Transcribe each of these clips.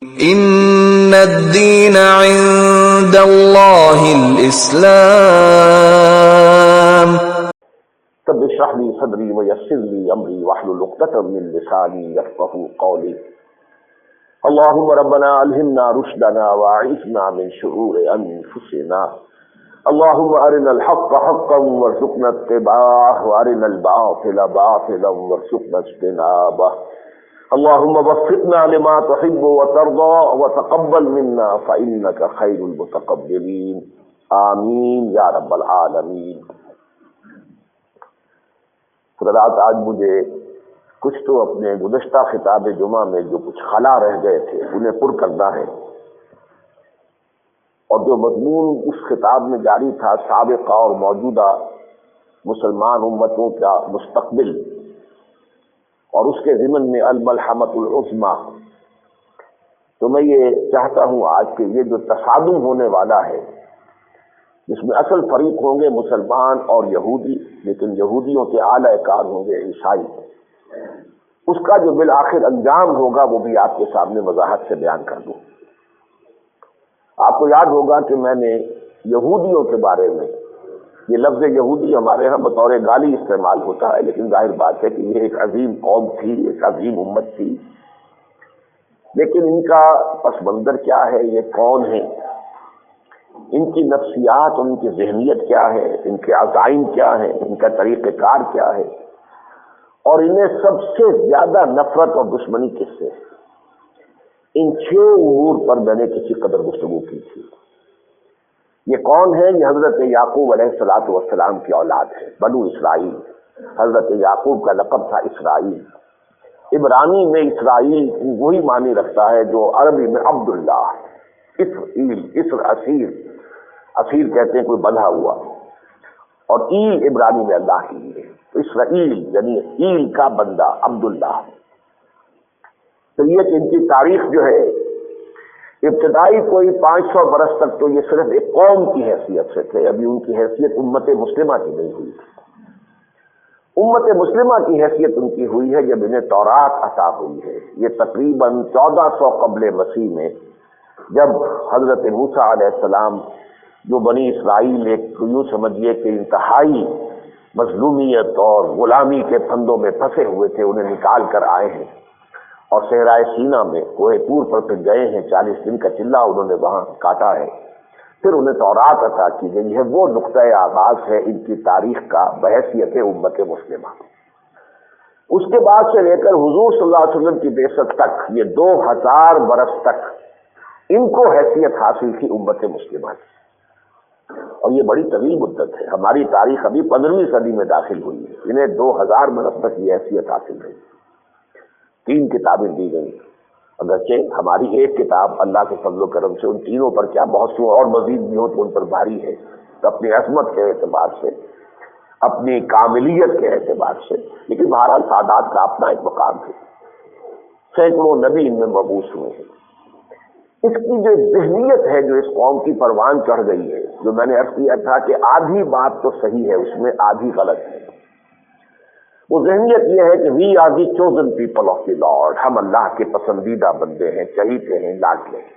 ان الدین عند اللہ الاسلام. رب اشرح لي صدري ويسر لي امري واحلل عقدة من لساني يفقهوا قولي. اللهم ربنا الهمنا رشدنا واعذنا من شرور انفسنا. اللهم ارنا الحق حقا وارزقنا اتباعه وارنا الباطل باطلا وارزقنا اجتنابه. اللهم وفقنا لما تحب وترضى وتقبل منا فإنك خير المتقبلين. آمین یا رب العالمین. حضرات، آج مجھے کچھ تو اپنے گزشتہ خطاب جمعہ میں جو کچھ خلا رہ گئے تھے انہیں پر کرنا ہے، اور جو مضمون اس خطاب میں جاری تھا سابقہ اور موجودہ مسلمان امتوں کا مستقبل، اور اس کے ضمن میں الملحمۃ العظمیٰ، تو میں یہ چاہتا ہوں آج کہ یہ جو تصادم ہونے والا ہے جس میں اصل فریق ہوں گے مسلمان اور یہودی، لیکن یہودیوں کے اعلی کار ہوں گے عیسائی، اس کا جو بالآخر انجام ہوگا وہ بھی آپ کے سامنے وضاحت سے بیان کر دوں. آپ کو یاد ہوگا کہ میں نے یہودیوں کے بارے میں، یہ لفظ یہودی ہمارے ہاں بطور گالی استعمال ہوتا ہے، لیکن ظاہر بات ہے کہ یہ ایک عظیم قوم تھی، ایک عظیم امت تھی، لیکن ان کا پس منظر کیا ہے، یہ کون ہے، ان کی نفسیات، ان کی ذہنیت کیا ہے، ان کے عزائم کیا ہیں، ان کا طریقہ کار کیا ہے، اور انہیں سب سے زیادہ نفرت اور دشمنی کس سے. ان 6 امور پر میں نے کسی قدر گفتگو کی تھی. یہ کون ہے؟ یہ حضرت یعقوب علیہ السلام کی اولاد ہے، بنو اسرائیل. حضرت یعقوب کا لقب تھا اسرائیل. عبرانی میں اسرائیل وہی معنی رکھتا ہے جو عربی میں عبداللہ. اسر اسیر، اسیر کہتے ہیں کوئی بندھا ہوا، اور ایل عبرانی میں اللہ کے لیے. تو اسرائیل یعنی ایل کا بندہ، عبداللہ. تو یہ کہ ان کی تاریخ جو ہے ابتدائی کوئی 500 برس تک تو یہ صرف ایک قوم کی حیثیت سے تھے. ابھی ان کی حیثیت امت مسلمہ کی نہیں ہوئی تھی. امت مسلمہ کی حیثیت ان کی ہوئی ہے جب انہیں تورات عطا ہوئی ہے. یہ تقریباً 1400 قبل مسیح میں، جب حضرت موسیٰ علیہ السلام جو بنی اسرائیل ایک یوں سمجھیے کہ انتہائی مظلومیت اور غلامی کے پھندوں میں پھنسے ہوئے تھے، انہیں نکال کر آئے ہیں اور صحرائے سینا میں کوہ طور پر پھر گئے ہیں. 40 دن کا چلہ انہوں نے وہاں کاٹا ہے. پھر انہیں تورات عطا کی گئی ہے. وہ نقطۂ آغاز ہے ان کی تاریخ کا بحیثیت امت مسلمہ. اس کے بعد سے لے کر حضور صلی اللہ علیہ وسلم کی بعثت تک، یہ 2000 برس تک ان کو حیثیت حاصل تھی امت مسلمہ کی. اور یہ بڑی طویل مدت ہے. ہماری تاریخ ابھی 15ویں صدی میں داخل ہوئی ہے، انہیں 2000 برس تک یہ حیثیت حاصل رہی. 3 کتابیں دی گئی، اگرچہ ہماری ایک کتاب اللہ کے فضل و کرم سے ان تینوں پر کیا بہت سو اور مزید بھی ہو تو ان پر بھاری ہے، تو اپنی عظمت کے اعتبار سے، اپنی کاملیت کے اعتبار سے، لیکن بہرحال سعادات کا اپنا ایک مقام ہے. سینکڑوں نبی ان میں مبعوث ہوئے ہیں. اس کی جو ذہنیت ہے جو اس قوم کی پروان چڑھ گئی ہے، جو میں نے عرض کیا تھا کہ آدھی بات تو صحیح ہے اس میں، آدھی غلط ہے. وہ ذہنیت یہ ہے کہ we are the chosen people of the lord, ہم اللہ کے پسندیدہ بندے ہیں، چہیتے ہیں، لاڈلے ہیں.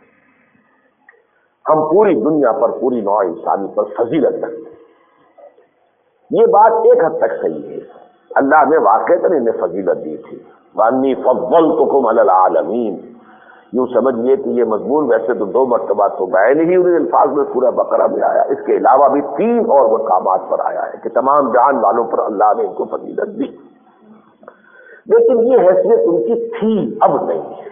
ہم پوری دنیا پر، پوری نوع انسانی پر فضیلت رکھتے ہیں. یہ بات ایک حد تک صحیح ہے. اللہ نے واقعتاً انہیں فضیلت دی تھی. وَأَنِّي فَضَّلْتُكُمْ عَلَى الْعَالَمِينَ. یوں سمجھیے کہ یہ مضمون ویسے تو 2 مرتبہ تو بیان ہی انہیں الفاظ میں سورہ بقرہ میں آیا، اس کے علاوہ بھی 3 اور مقامات پر آیا ہے کہ تمام جہان والوں پر اللہ نے ان کو فضیلت دی. لیکن یہ حیثیت ان کی تھی، اب نہیں ہے.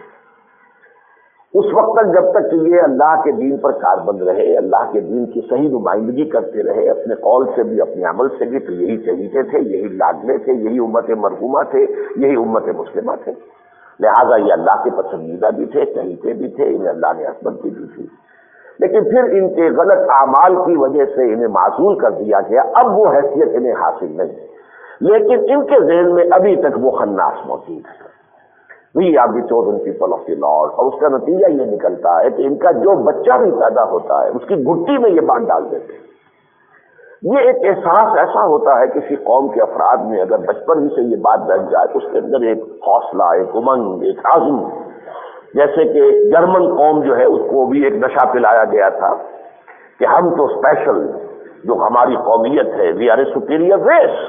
اس وقت تک جب تک کہ یہ اللہ کے دین پر کاربند رہے، اللہ کے دین کی صحیح نمائندگی کرتے رہے، اپنے قول سے بھی اپنے عمل سے بھی، تو یہی چہیتے تھے، یہی لاڈلے تھے، یہی امت مرحومہ تھے، یہی امت مسلمہ تھے. لہٰذا یہ اللہ کے پسندیدہ بھی تھے، چہیتے بھی تھے، انہیں اللہ نے عصمت بھی دی تھی. لیکن پھر ان کے غلط اعمال کی وجہ سے انہیں معزول کر دیا گیا. اب وہ حیثیت انہیں حاصل نہیں، لیکن ان کے ذہن میں ابھی تک وہ خناس موجود ہے. We are the chosen people of the lord. اور اس کا نتیجہ یہ نکلتا ہے کہ ان کا جو بچہ بھی پیدا ہوتا ہے اس کی گھٹی میں یہ بات ڈال دیتے ہیں. یہ ایک احساس ایسا ہوتا ہے کسی قوم کے افراد میں، اگر بچپن ہی سے یہ بات بیٹھ جائے تو اس کے اندر ایک حوصلہ، ایک امنگ، ایک عزم، جیسے کہ جرمن قوم جو ہے اس کو بھی ایک نشہ پلایا گیا تھا کہ ہم تو اسپیشل، جو ہماری قومیت ہے، we are a superior race.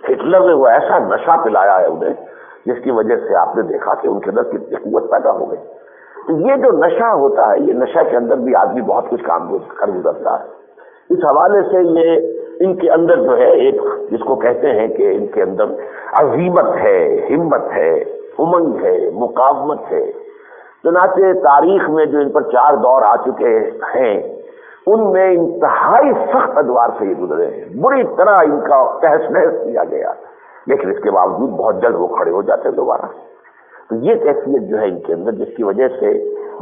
Hitler نے وہ ایسا نشہ پلایا ہے انہیں جس کی وجہ سے آپ نے دیکھا کہ ان کے اندر کتنی قوت پیدا ہو گئی. تو یہ جو نشہ ہوتا ہے، یہ نشہ کے اندر بھی آدمی بہت کچھ کام کر گزرتا ہے. اس حوالے سے یہ ان کے اندر جو ہے ایک جس کو کہتے ہیں کہ ان کے اندر عزیمت ہے، ہمت ہے، امنگ ہے، مقاومت ہے. چنانچہ تاریخ میں جو ان پر 4 دور آ چکے ہیں ان میں انتہائی سخت ادوار سے یہ گزرے ہیں. بری طرح ان کا تہس نہس کیا گیا، لیکن اس کے باوجود بہت جلد وہ کھڑے ہو جاتے ہیں دوبارہ. تو یہ کیفیت جو ہے ان کے اندر، جس کی وجہ سے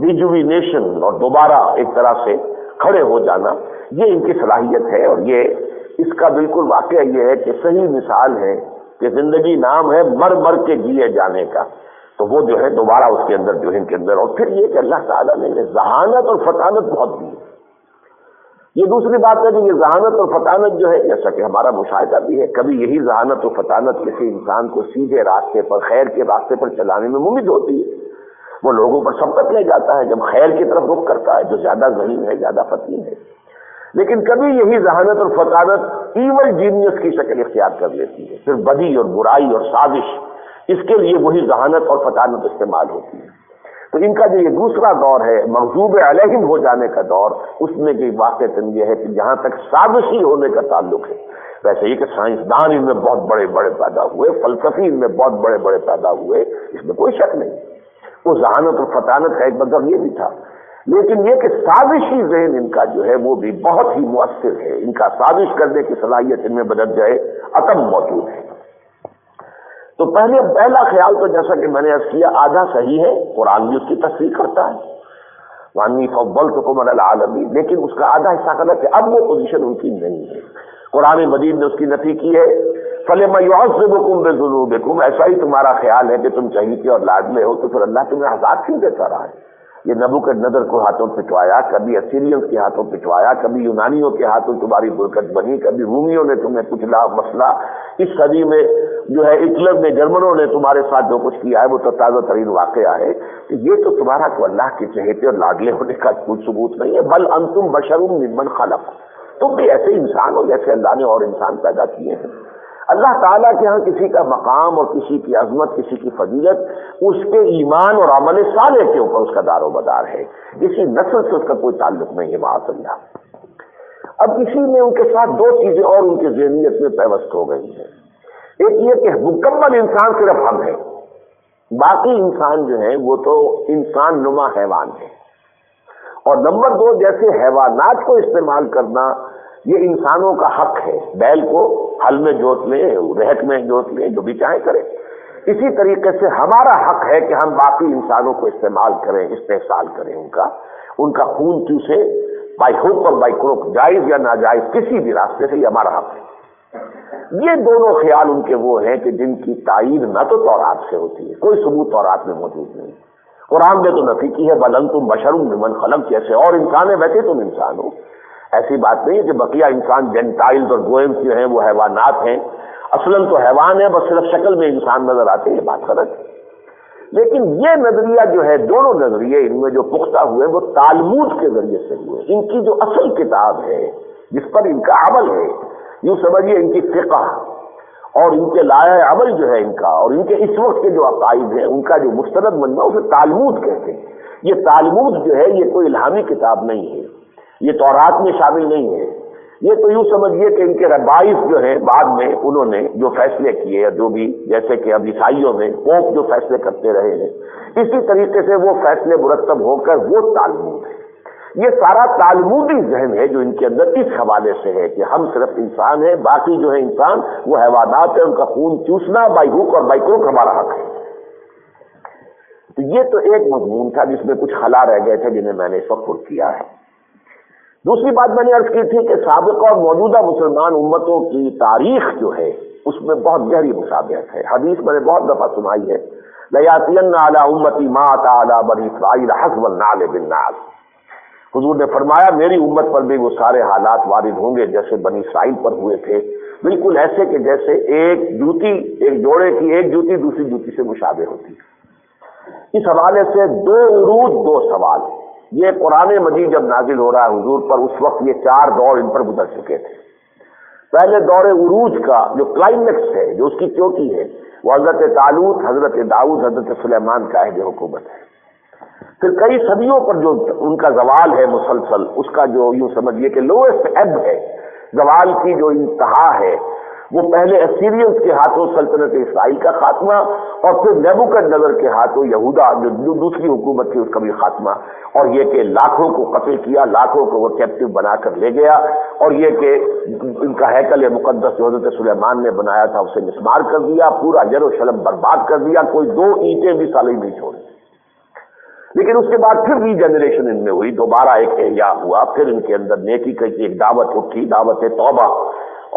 ریجوینیشن اور دوبارہ ایک طرح سے کھڑے ہو جانا، یہ ان کی صلاحیت ہے. اور یہ اس کا بالکل واقعہ یہ ہے کہ صحیح مثال ہے کہ زندگی نام ہے مر مر کے جیے جانے کا. تو وہ جو ہے دوبارہ اس کے اندر جو ہے ان کے اندر، اور پھر یہ کہ اللہ تعالیٰ نے ذہانت اور فطانت بہت دی ہے. یہ دوسری بات ہے کہ یہ ذہانت اور فطانت جو ہے، جیسا کہ ہمارا مشاہدہ بھی ہے، کبھی یہی ذہانت اور فطانت کسی انسان کو سیدھے راستے پر، خیر کے راستے پر چلانے میں ممید ہوتی ہے. وہ لوگوں پر سبقت لے جاتا ہے جب خیر کی طرف رخ کرتا ہے، جو زیادہ ذہین ہے، زیادہ فطین ہے. لیکن کبھی یہی ذہانت اور فطانت ایول جینیس کی شکل اختیار کر لیتی ہے. پھر بدی اور برائی اور سازش، اس کے لیے وہی ذہانت اور فطانت استعمال ہوتی ہے. تو ان کا جو یہ دوسرا دور ہے مغضوب علیہم ہو جانے کا دور، اس میں جو واقعتاً یہ ہے کہ جہاں تک سازشی ہونے کا تعلق ہے، ویسے یہ کہ سائنسدان ان میں بہت بڑے بڑے پیدا ہوئے، فلسفی ان میں بہت بڑے بڑے پیدا ہوئے، اس میں کوئی شک نہیں. وہ ذہانت اور فطانت کا ایک مطلب یہ بھی تھا. لیکن یہ کہ سازشی ذہن ان کا جو ہے وہ بھی بہت ہی مؤثر ہے. ان کا سازش کرنے کی صلاحیت ان میں بدل جائے عتم موجود ہے. تو پہلا خیال تو جیسا کہ میں نے عرض کیا آدھا صحیح ہے، قرآن بھی اس کی تصدیق کرتا ہے، وَأَنِّي فَضَّلْتُكُمْ عَلَى الْعَالَمِينَ. لیکن اس کا آدھا حصہ غلط ہے. اب وہ پوزیشن ان کی نہیں ہے. قرآن مجید نے اس کی نفی کی ہے، فَلِمَ يُعَذِّبُكُمْ بِذُنُوبِكُمْ. ایسا ہی تمہارا خیال ہے کہ تم چہیتے اور لاڈلے ہو تو پھر اللہ تمہیں عذاب کیوں دیتا رہا ہے؟ یہ نبوکدنضر کو ہاتھوں پٹوایا، کبھی اسیرینز کے ہاتھوں پٹوایا، کبھی یونانیوں کے ہاتھوں تمہاری برکت بنی، کبھی رومیوں نے تمہیں کچلا مسئلہ. اس صدی میں جو ہے ہٹلر نے، جرمنوں نے تمہارے ساتھ جو کچھ کیا ہے وہ تو تازہ ترین واقعہ ہے. یہ تو تمہارا کو اللہ کے چہیتے اور لاڈلے ہونے کا کوئی ثبوت نہیں ہے. بل انتم بشر ممن خلق. تم بھی ایسے انسان ہو جیسے اللہ نے اور انسان پیدا کیے ہیں. اللہ تعالیٰ کے ہاں کسی کا مقام اور کسی کی عظمت، کسی کی فضیلت اس کے ایمان اور عمل صالح کے اوپر اس کا دار و مدار ہے. کسی نسل سے اس کا کوئی تعلق نہیں ہے معاذ اللہ. اب کسی میں ان کے ساتھ 2 چیزیں اور ان کی ذہنیت میں پیوست ہو گئی ہیں. ایک یہ کہ مکمل انسان صرف ہم ہیں، باقی انسان جو ہیں وہ تو انسان نما حیوان ہے. اور نمبر 2، جیسے حیوانات کو استعمال کرنا یہ انسانوں کا حق ہے. بیل کو ہل میں جوت لیں، رہٹ میں جوت لیں، جو بھی چاہے کریں. اسی طریقے سے ہمارا حق ہے کہ ہم باقی انسانوں کو استعمال کریں، استحصال کریں، ان کا خون چوسیں، بائی ہوک اور بائی کروک، جائز یا ناجائز کسی بھی راستے سے، یہ ہمارا حق ہے. یہ دونوں خیال ان کے وہ ہیں کہ جن کی تائید نہ تو تورات سے ہوتی ہے، کوئی ثبوت تورات میں موجود نہیں. قرآن نے تو نفی کی ہے، بل انتم بشر ممن خلق. جیسے اور انسان ہے ویسے تم انسان ہو. ایسی بات نہیں ہے کہ بقیہ انسان جینٹائلز اور گوئمز جو ہیں وہ حیوانات ہیں. اصلاً تو حیوان ہے، بس صرف شکل میں انسان نظر آتے ہیں. یہ بات غلط ہے. لیکن یہ نظریہ جو ہے، دونوں نظریے ان میں جو پختہ ہوئے وہ تالمود کے ذریعے سے ہوئے. ان کی جو اصل کتاب ہے جس پر ان کا عمل ہے، یوں سمجھیے ان کی فقہ اور ان کے لائحہ عمل جو ہے ان کا، اور ان کے اس وقت کے جو عقائد ہیں ان کا جو مستند مجمع اسے تالمود کہتے ہیں. یہ تالمود جو ہے یہ کوئی الہامی کتاب نہیں ہے، یہ تورات میں شامل نہیں ہے. یہ تو یوں سمجھیے کہ ان کے ربائف جو ہیں بعد میں انہوں نے جو فیصلے کیے، جو بھی جیسے کہ اب عیسائیوں میں پوپ جو فیصلے کرتے رہے ہیں، اسی طریقے سے وہ فیصلے مرتب ہو کر وہ تالمود ہے. یہ سارا تالمودی ذہن ہے جو ان کے اندر اس حوالے سے ہے کہ ہم صرف انسان ہیں، باقی جو ہے انسان وہ حیوانات ہیں، ان کا خون چوسنا بائی ہوک اور بائی کروک ہمارا حق ہے. تو یہ تو ایک مضمون تھا جس میں کچھ خلا رہ گئے تھے جنہیں میں نے اس وقت پر کیا ہے. دوسری بات میں نے عرض کی تھی کہ سابقہ اور موجودہ مسلمان امتوں کی تاریخ جو ہے اس میں بہت گہری مشابہت ہے. حدیث میں نے بہت دفعہ سنائی ہے، لَيَأْتِيَنَّ عَلَىٰ أُمَّتِي مَا أَتَىٰ عَلَىٰ بَنِي إِسْرَائِيلَ حَسْبَ النَّعْلِ بِالنَّعْلِ. حضور نے فرمایا میری امت پر بھی وہ سارے حالات وارد ہوں گے جیسے بنی اسرائیل پر ہوئے تھے، بالکل ایسے کہ جیسے ایک جوتی، ایک جوڑے کی ایک جوتی دوسری جوتی سے مشابہ ہوتی ہے. اس حوالے سے دو عروج دو سوال. یہ قرآن مجید جب نازل ہو رہا ہے حضور پر، اس وقت یہ چار دور ان پر گزر چکے تھے. پہلے دور عروج کا جو کلائمیکس ہے، جو اس کی چوٹی ہے، وہ حضرت طالوت، حضرت داؤد، حضرت سلیمان کا عہد حکومت ہے. پھر کئی صدیوں پر جو ان کا زوال ہے مسلسل، اس کا جو یوں سمجھیے کہ لوئسٹ ایب ہے، زوال کی جو انتہا ہے، وہ پہلے اسیرینز کے ہاتھوں سلطنت اسرائیل کا خاتمہ، اور پھر نیبوکدنیزر کے ہاتھوں یہودا جو دوسری حکومت تھی اس کا بھی خاتمہ، اور یہ کہ لاکھوں کو قتل کیا، لاکھوں کو وہ کیپٹیو بنا کر لے گیا، اور یہ کہ ان کا ہیکل مقدس جو حضرت سلیمان نے بنایا تھا اسے مسمار کر دیا، پورا یروشلم برباد کر دیا، کوئی دو اینٹیں بھی سالے نہیں چھوڑی. لیکن اس کے بعد پھر ری جنریشن ان میں ہوئی، دوبارہ ایک احیاء ہوا، پھر ان کے اندر نیکی کی ایک دعوت اٹھی، دعوت توبہ،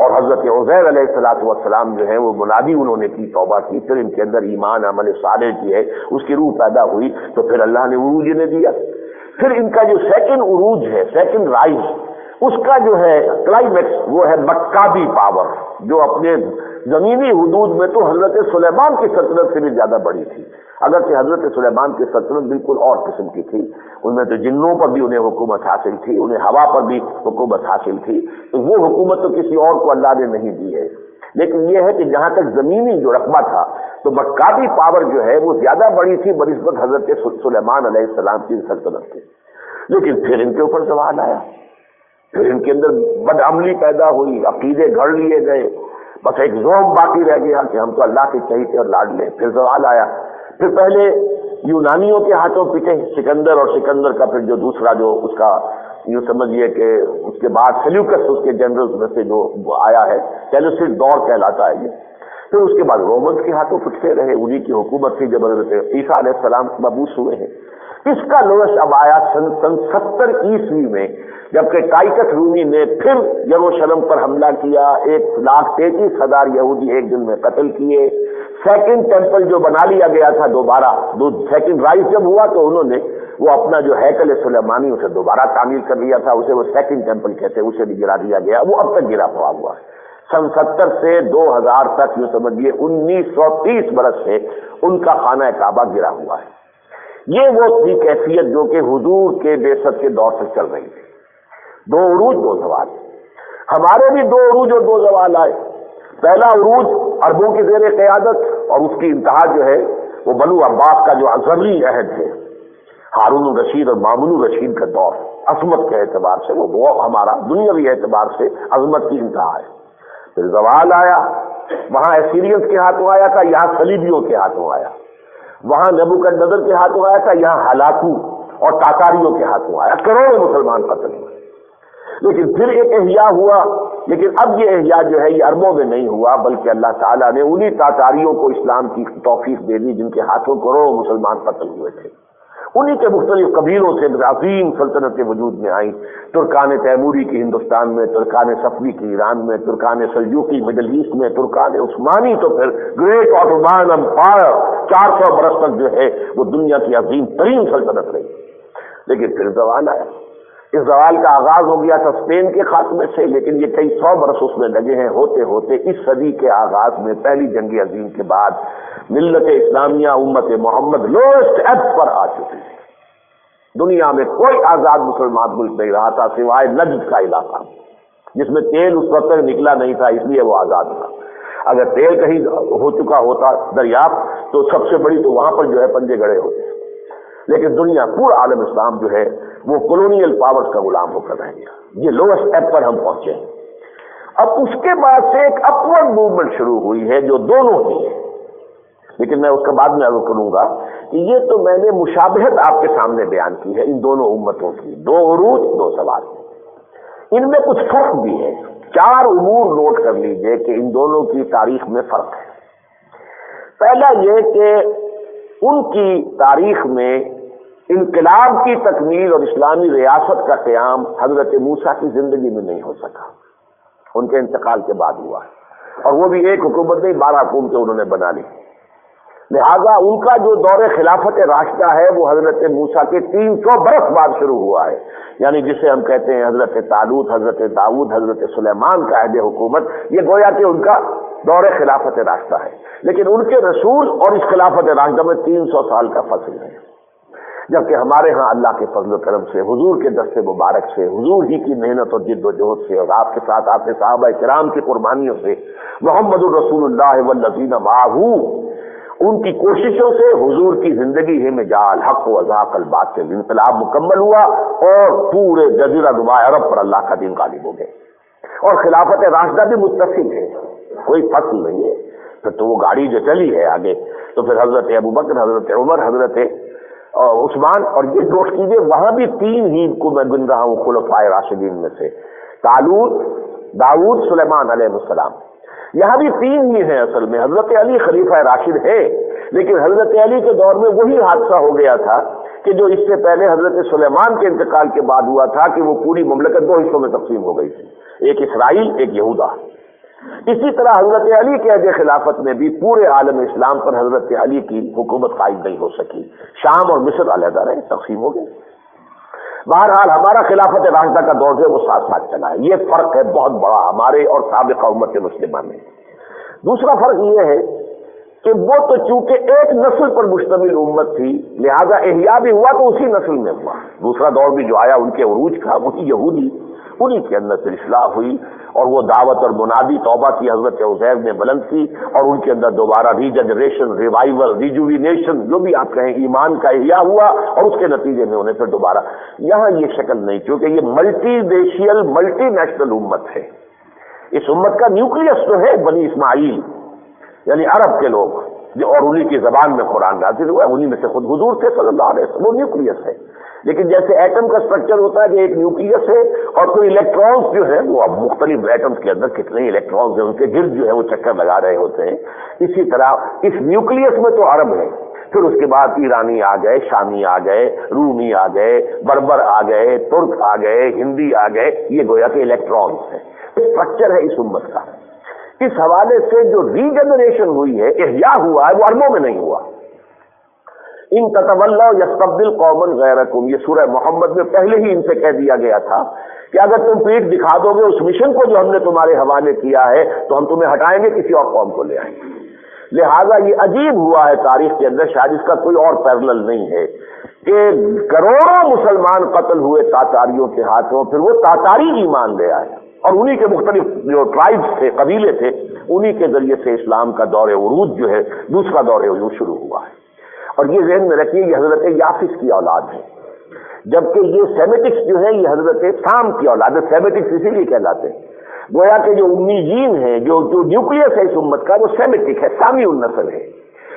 اور حضرت عزیر علیہ السلام جو ہیں وہ منادی انہوں نے کی، توبہ کی، پھر ان کے اندر ایمان عمل صالح کی ہے اس کی روح پیدا ہوئی، تو پھر اللہ نے عروج انہیں دیا. پھر ان کا جو سیکنڈ عروج ہے، سیکنڈ رائز، اس کا جو ہے کلائمیکس وہ ہے مکابی پاور، جو اپنے زمینی حدود میں تو حضرت سلیمان کی سلطنت سے بھی زیادہ بڑی تھی، اگرچہ حضرت سلیمان کی سلطنت بالکل اور قسم کی تھی. ان میں تو جنوں پر بھی انہیں حکومت حاصل تھی، انہیں ہوا پر بھی حکومت حاصل تھی، تو وہ حکومت تو کسی اور کو اللہ نے نہیں دی ہے. لیکن یہ ہے کہ جہاں تک زمینی جو رقبہ تھا تو مکابی پاور جو ہے وہ زیادہ بڑی تھی بنسبت حضرت سلیمان علیہ السلام کی سلطنت کی. لیکن پھر ان کے اوپر زوال آیا، پھر ان کے اندر بد عملی پیدا ہوئی، عقیدے گھڑ لیے گئے، بس ایک زوم باقی رہ گیا کہ ہم تو اللہ کے چہیتے اور لاڈلے. پھر زوال آیا، پھر پہلے یونانیوں کے ہاتھوں پٹے سکندر، اور سکندر کا پھر جو دوسرا جو اس کا یوں سمجھیے کہ اس کے بعد سیلیوکس اس کے جنرل میں سے جو آیا ہے، سیلوسڈ دور کہلاتا ہے یہ. پھر اس کے بعد رومنس کے ہاتھوں پٹتے رہے، انہی کی حکومت تھی جب حضرت عیسیٰ علیہ السلام مبعوث ہوئے ہیں. اس کا لوش اب آیا سن 70 عیسوی میں، جبکہ ٹائٹس رومی نے پھر یروشلم پر حملہ کیا، 1,33,000 یہودی ایک دن میں قتل کیے. سیکنڈ ٹیمپل جو بنا لیا گیا تھا دوبارہ، سیکنڈ رائز جب ہوا تو انہوں نے وہ اپنا جو ہیکل سلیمانی اسے دوبارہ تعمیر کر لیا تھا، اسے وہ سیکنڈ ٹیمپل کہتے ہیں، اسے بھی گرا دیا گیا. وہ اب تک گرا ہوا ہے. سن 70 سے 2000 تک یوں سمجھیے 1930 برس سے ان کا خانہ کعبہ گرا ہوا ہے. یہ وہ تھی کیفیت جو کہ حضور کے بعثت کے دور سے چل رہی تھی. دو عروج دو زوال. ہمارے بھی دو عروج اور دو زوال آئے. پہلا عروج عربوں کی زیر قیادت، اور اس کی انتہا جو ہے وہ بنو عباس کا جو ازلی عہد ہے، ہارون الرشید اور مامون الرشید کا دور، عظمت کے اعتبار سے وہ ہمارا دنیاوی اعتبار سے عظمت کی انتہا ہے. پھر زوال آیا، وہاں اسیرینز کے ہاتھوں آیا تھا، یہاں صلیبیوں کے ہاتھوں آیا. وہاں نیبوکدنیزر کے ہاتھوں آیا تھا، یہاں ہلاکو اور تاتاریوں کے ہاتھوں آیا. کروڑوں مسلمان قتل ہوئے. لیکن پھر ایک احیاء ہوا، لیکن اب یہ احیاء جو ہے یہ عربوں میں نہیں ہوا، بلکہ اللہ تعالیٰ نے انہی تاتاریوں کو اسلام کی توفیق دے دی جن کے ہاتھوں کروڑوں مسلمان قتل ہوئے تھے. انہی کے مختلف قبیلوں سے عظیم سلطنتیں وجود میں آئیں. ترکان تیموری کی ہندوستان میں، ترکان صفوی کی ایران میں، ترکان سلجوقی مڈل ایسٹ میں، ترکان عثمانی، تو پھر گریٹ آٹومان امپائر 400 برس تک جو ہے وہ دنیا کی عظیم ترین سلطنت رہی. لیکن پھر زوال آیا. اس زوال کا آغاز ہو گیا تھا اسپین کے خاتمے سے، لیکن یہ کئی 100 برس اس میں لگے ہیں. ہوتے ہوتے اس صدی کے آغاز میں پہلی جنگ عظیم کے بعد ملت اسلامیہ امت محمد لوسٹ ایب پر آ چکی ہے. دنیا میں کوئی آزاد مسلمان ملک نہیں رہا تھا سوائے نجد کا علاقہ، جس میں تیل اس وقت تک نکلا نہیں تھا، اس لیے وہ آزاد تھا. اگر تیل کہیں ہو چکا ہوتا دریافت تو سب سے بڑی تو وہاں پر جو ہے پنجے گڑے ہوتے. لیکن دنیا پورا عالم اسلام جو ہے وہ کولونیل پاورز کا غلام ہو کر رہ گیا. یہ لوسٹ ایب پر ہم پہنچے ہیں. اب اس کے بعد سے ایک اپورڈ موومنٹ شروع ہوئی ہے جو دونوں ہی ہے، لیکن میں اس کا بعد میں عرض کروں گا کہ یہ تو میں نے مشابہت آپ کے سامنے بیان کی ہے ان دونوں امتوں کی. دو عروج دو زوال. ان میں کچھ فرق بھی ہے. 4 امور نوٹ کر لیجئے کہ ان دونوں کی تاریخ میں فرق ہے. پہلا یہ کہ ان کی تاریخ میں انقلاب کی تکمیل اور اسلامی ریاست کا قیام حضرت موسیٰ کی زندگی میں نہیں ہو سکا، ان کے انتقال کے بعد ہوا ہے. اور وہ بھی ایک حکومت نہیں، 12 حکومتیں انہوں نے بنا لی. لہذا ان کا جو دور خلافت راشدہ ہے وہ حضرت موسیٰ کے 300 برس بعد شروع ہوا ہے. یعنی جسے ہم کہتے ہیں حضرت طالوت، حضرت داؤد، حضرت سلیمان کا عہد حکومت، یہ گویا کہ ان کا دور خلافت راشدہ ہے. لیکن ان کے رسول اور اس خلافت راشدہ میں 300 سال کا فصل ہے، جبکہ ہمارے ہاں اللہ کے فضل و کرم سے، حضور کے دست مبارک سے، حضور ہی کی محنت اور جد و جہد سے، اور آپ کے ساتھ آپ کے صحابہ کرام کی قربانیوں سے، محمد الرسول اللہ والذین معہ، ان کی کوششوں سے حضور کی زندگی ہے میں جا الحق و ذاق الباطل، انقلاب مکمل ہوا اور پورے جزیرہ نما عرب پر اللہ کا دین غالب ہو گئے، اور خلافت راشدہ بھی متصل ہے، کوئی فصل نہیں ہے۔ پھر تو وہ گاڑی جو چلی ہے آگے، تو پھر حضرت ابوبکر، حضرت عمر، حضرت عثمان، اور یہ نوٹ کیجیے وہاں بھی 3 ہی کو میں گن رہا ہوں خلفائے راشدین میں سے، طالوت، داؤد، سلیمان علیہ السلام، یہاں بھی 3 ہی ہیں اصل میں۔ حضرت علی خلیفہ راشد ہے، لیکن حضرت علی کے دور میں وہی حادثہ ہو گیا تھا کہ جو اس سے پہلے حضرت سلیمان کے انتقال کے بعد ہوا تھا، کہ وہ پوری مملکت 2 حصوں میں تقسیم ہو گئی تھی، ایک اسرائیل، ایک یہودا۔ اسی طرح حضرت علی کے عہد خلافت میں بھی پورے عالم اسلام پر حضرت علی کی حکومت قائم نہیں ہو سکی، شام اور مصر علیحدہ رہے، تقسیم ہو گئے۔ بہرحال ہمارا خلافت راشدہ کا دور جو وہ ساتھ ساتھ چلا ہے، یہ فرق ہے بہت بڑا ہمارے اور سابقہ امت مسلمہ میں۔ دوسرا فرق یہ ہے کہ وہ تو چونکہ ایک نسل پر مشتمل امت تھی، لہذا احیاء بھی ہوا تو اسی نسل میں ہوا۔ دوسرا دور بھی جو آیا ان کے عروج کا، وہی یہودی، انہی کے اندر پھر اصلاح ہوئی، اور وہ دعوت اور منادی توبہ کی حضرت عزیر نے بلند کی، اور ان کے اندر دوبارہ ریجنریشن، ریوائول، ریجوینیشن، جو بھی آپ کہیں، ایمان کا احیاء ہوا، اور اس کے نتیجے میں انہیں پھر دوبارہ یہاں یہ شکل نہیں، کیونکہ یہ ملٹی ریشیل، ملٹی نیشنل امت ہے۔ اس امت کا نیوکلیس تو ہے بنی اسماعیل، یعنی عرب کے لوگ، جو اور انہی کی زبان میں قرآن نازل ہوا ہے، انہی میں سے خود حضور تھے صلی اللہ علیہ وسلم، وہ نیوکلیس ہے۔ لیکن جیسے ایٹم کا سٹرکچر ہوتا ہے کہ ایک نیوکلیس ہے، اور کوئی الیکٹرانز جو ہیں وہ اب مختلف ایٹمز کے اندر کتنے الیکٹرانز ہیں، ان کے گرد جو ہے وہ چکر لگا رہے ہوتے ہیں، اسی طرح اس نیوکلیس میں تو عرب ہے، پھر اس کے بعد ایرانی آ گئے، شامی آ گئے، رومی آ گئے، بربر آ گئے، ترک آ گئے، ہندی آ گئے، یہ گویا کہ الیکٹرانز ہیں۔ اسٹرکچر ہے اس امت کا۔ اس حوالے سے جو ریجنریشن ہوئی ہے، احیاء ہوا ہے، وہ اربوں میں نہیں ہوا۔ ان تتولوا یستبدل قوما غیرکم، یہ سورہ محمد میں پہلے ہی ان سے کہہ دیا گیا تھا کہ اگر تم پیٹھ دکھا دو گے اس مشن کو جو ہم نے تمہارے حوالے کیا ہے، تو ہم تمہیں ہٹائیں گے، کسی اور قوم کو لے آئیں گے۔ لہذا یہ عجیب ہوا ہے تاریخ کے اندر، شاید اس کا کوئی اور پیرلل نہیں ہے، کہ کروڑوں مسلمان قتل ہوئے تاتاریوں کے ہاتھوں، پھر وہ تاتاری ایمان لے آئے، اور انہی کے مختلف جو ٹرائبز تھے، قبیلے تھے، انہی کے ذریعے سے اسلام کا دور عروج جو ہے، دوسرا دور عروج شروع ہوا ہے۔ اور یہ ذہن میں رکھیے، یہ حضرت یافس کی اولاد ہے، جبکہ یہ سیمیٹکس جو ہے یہ حضرت سام کی اولاد ہے۔ سیمیٹکس اسی لیے کہلاتے ہیں، گویا کہ جو امیین ہیں، جو نیوکلیس ہے اس امت کا، وہ سیمیٹک ہے، سامی النسل ہے۔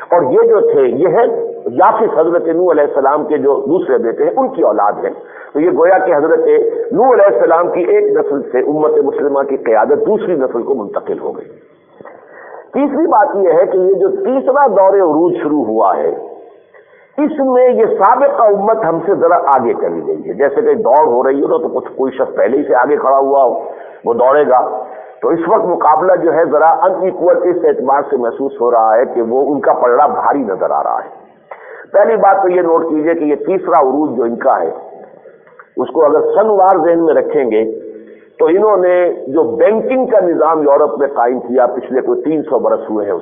اور یہ جو تھے، یہ ہے یافس، حضرت نوح علیہ السلام کے جو دوسرے بیٹے ہیں، ان کی اولاد ہیں۔ تو یہ گویا کہ حضرت نوح علیہ السلام کی ایک نسل سے امت مسلمہ کی قیادت دوسری نسل کو منتقل ہو گئی۔ تیسری بات یہ ہے کہ یہ جو تیسرا دور عروج شروع ہوا ہے، اس میں یہ سابقہ امت ہم سے ذرا آگے چلی گئی ہے۔ جیسے کہ دوڑ ہو رہی ہو تو کچھ کوئی شخص پہلے ہی سے آگے کھڑا ہوا ہو، وہ دوڑے گا، تو اس وقت مقابلہ جو ہے ذرا ان ایکول اس اعتبار سے محسوس ہو رہا ہے کہ وہ ان کا پلڑا بھاری نظر آ رہا ہے۔ پہلی بات تو یہ نوٹ کیجئے کہ یہ تیسرا عروج جو ان کا ہے، اس کو اگر سن وار ذہن میں رکھیں گے تو انہوں نے جو بینکنگ کا نظام یورپ میں قائم کیا، پچھلے کوئی 300 برس ہوئے ہیں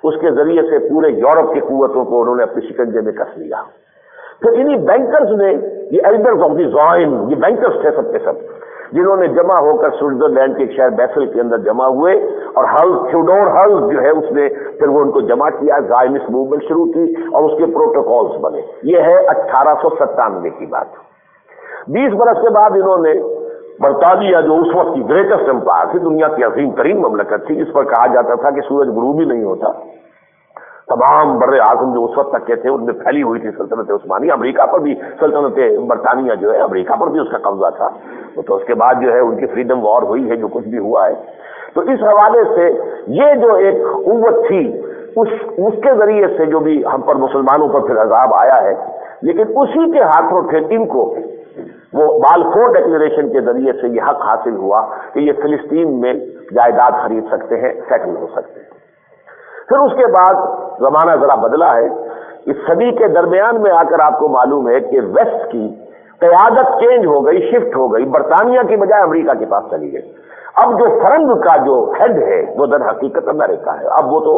اس کے ذریعے سے پورے یورپ کی قوتوں کو انہوں نے اپنے شکنجے میں کس لیا۔ پھر انہی بینکرز نے، یہ ایلڈرز آف دی زائن، یہ بینکرز تھے سب کے سب، جنہوں نے جمع ہو کر سوئٹزرلینڈ کے ایک شہر بیسل کے اندر جمع ہوئے، اور تھیوڈور ہلز جو ہے اس نے پھر وہ ان کو جمع کیا، زائنسٹ موومنٹ شروع کی، اور اس کے پروٹوکولز بنے۔ یہ ہے 1897 کی بات۔ 20 برس کے بعد انہوں نے برطانیہ، جو اس وقت کی گریٹسٹ امپائر تھی، دنیا کی عظیم ترین مملکت تھی، جس پر کہا جاتا تھا کہ سورج غروب ہی نہیں ہوتا، تمام بر اعظم جو اس وقت تک کے تھے ان میں پھیلی ہوئی تھی سلطنت عثمانیہ، امریکہ پر بھی سلطنت برطانیہ جو ہے، امریکہ پر بھی اس کا قبضہ تھا، تو اس کے بعد جو ہے ان کی فریڈم وار ہوئی ہے، جو کچھ بھی ہوا ہے۔ تو اس حوالے سے یہ جو ایک قوت تھی، اس کے ذریعے سے جو بھی ہم پر مسلمانوں پر پھر عذاب آیا ہے، لیکن اسی کے ہاتھوں پھر ان کو وہ بالفور ڈکلیریشن کے ذریعے سے یہ حق حاصل ہوا کہ یہ فلسطین میں جائیداد خرید سکتے ہیں، سیٹل ہو سکتے ہیں۔ پھر اس کے بعد زمانہ ذرا بدلا ہے، اس صدی کے درمیان میں آ کر آپ کو معلوم ہے کہ ویسٹ کی قیادت چینج ہو گئی، شفٹ ہو گئی، برطانیہ کی بجائے امریکہ کے پاس چلی گئی۔ اب جو فرنگ کا جو ہیڈ ہے وہ در حقیقت امریکہ ہے، اب وہ تو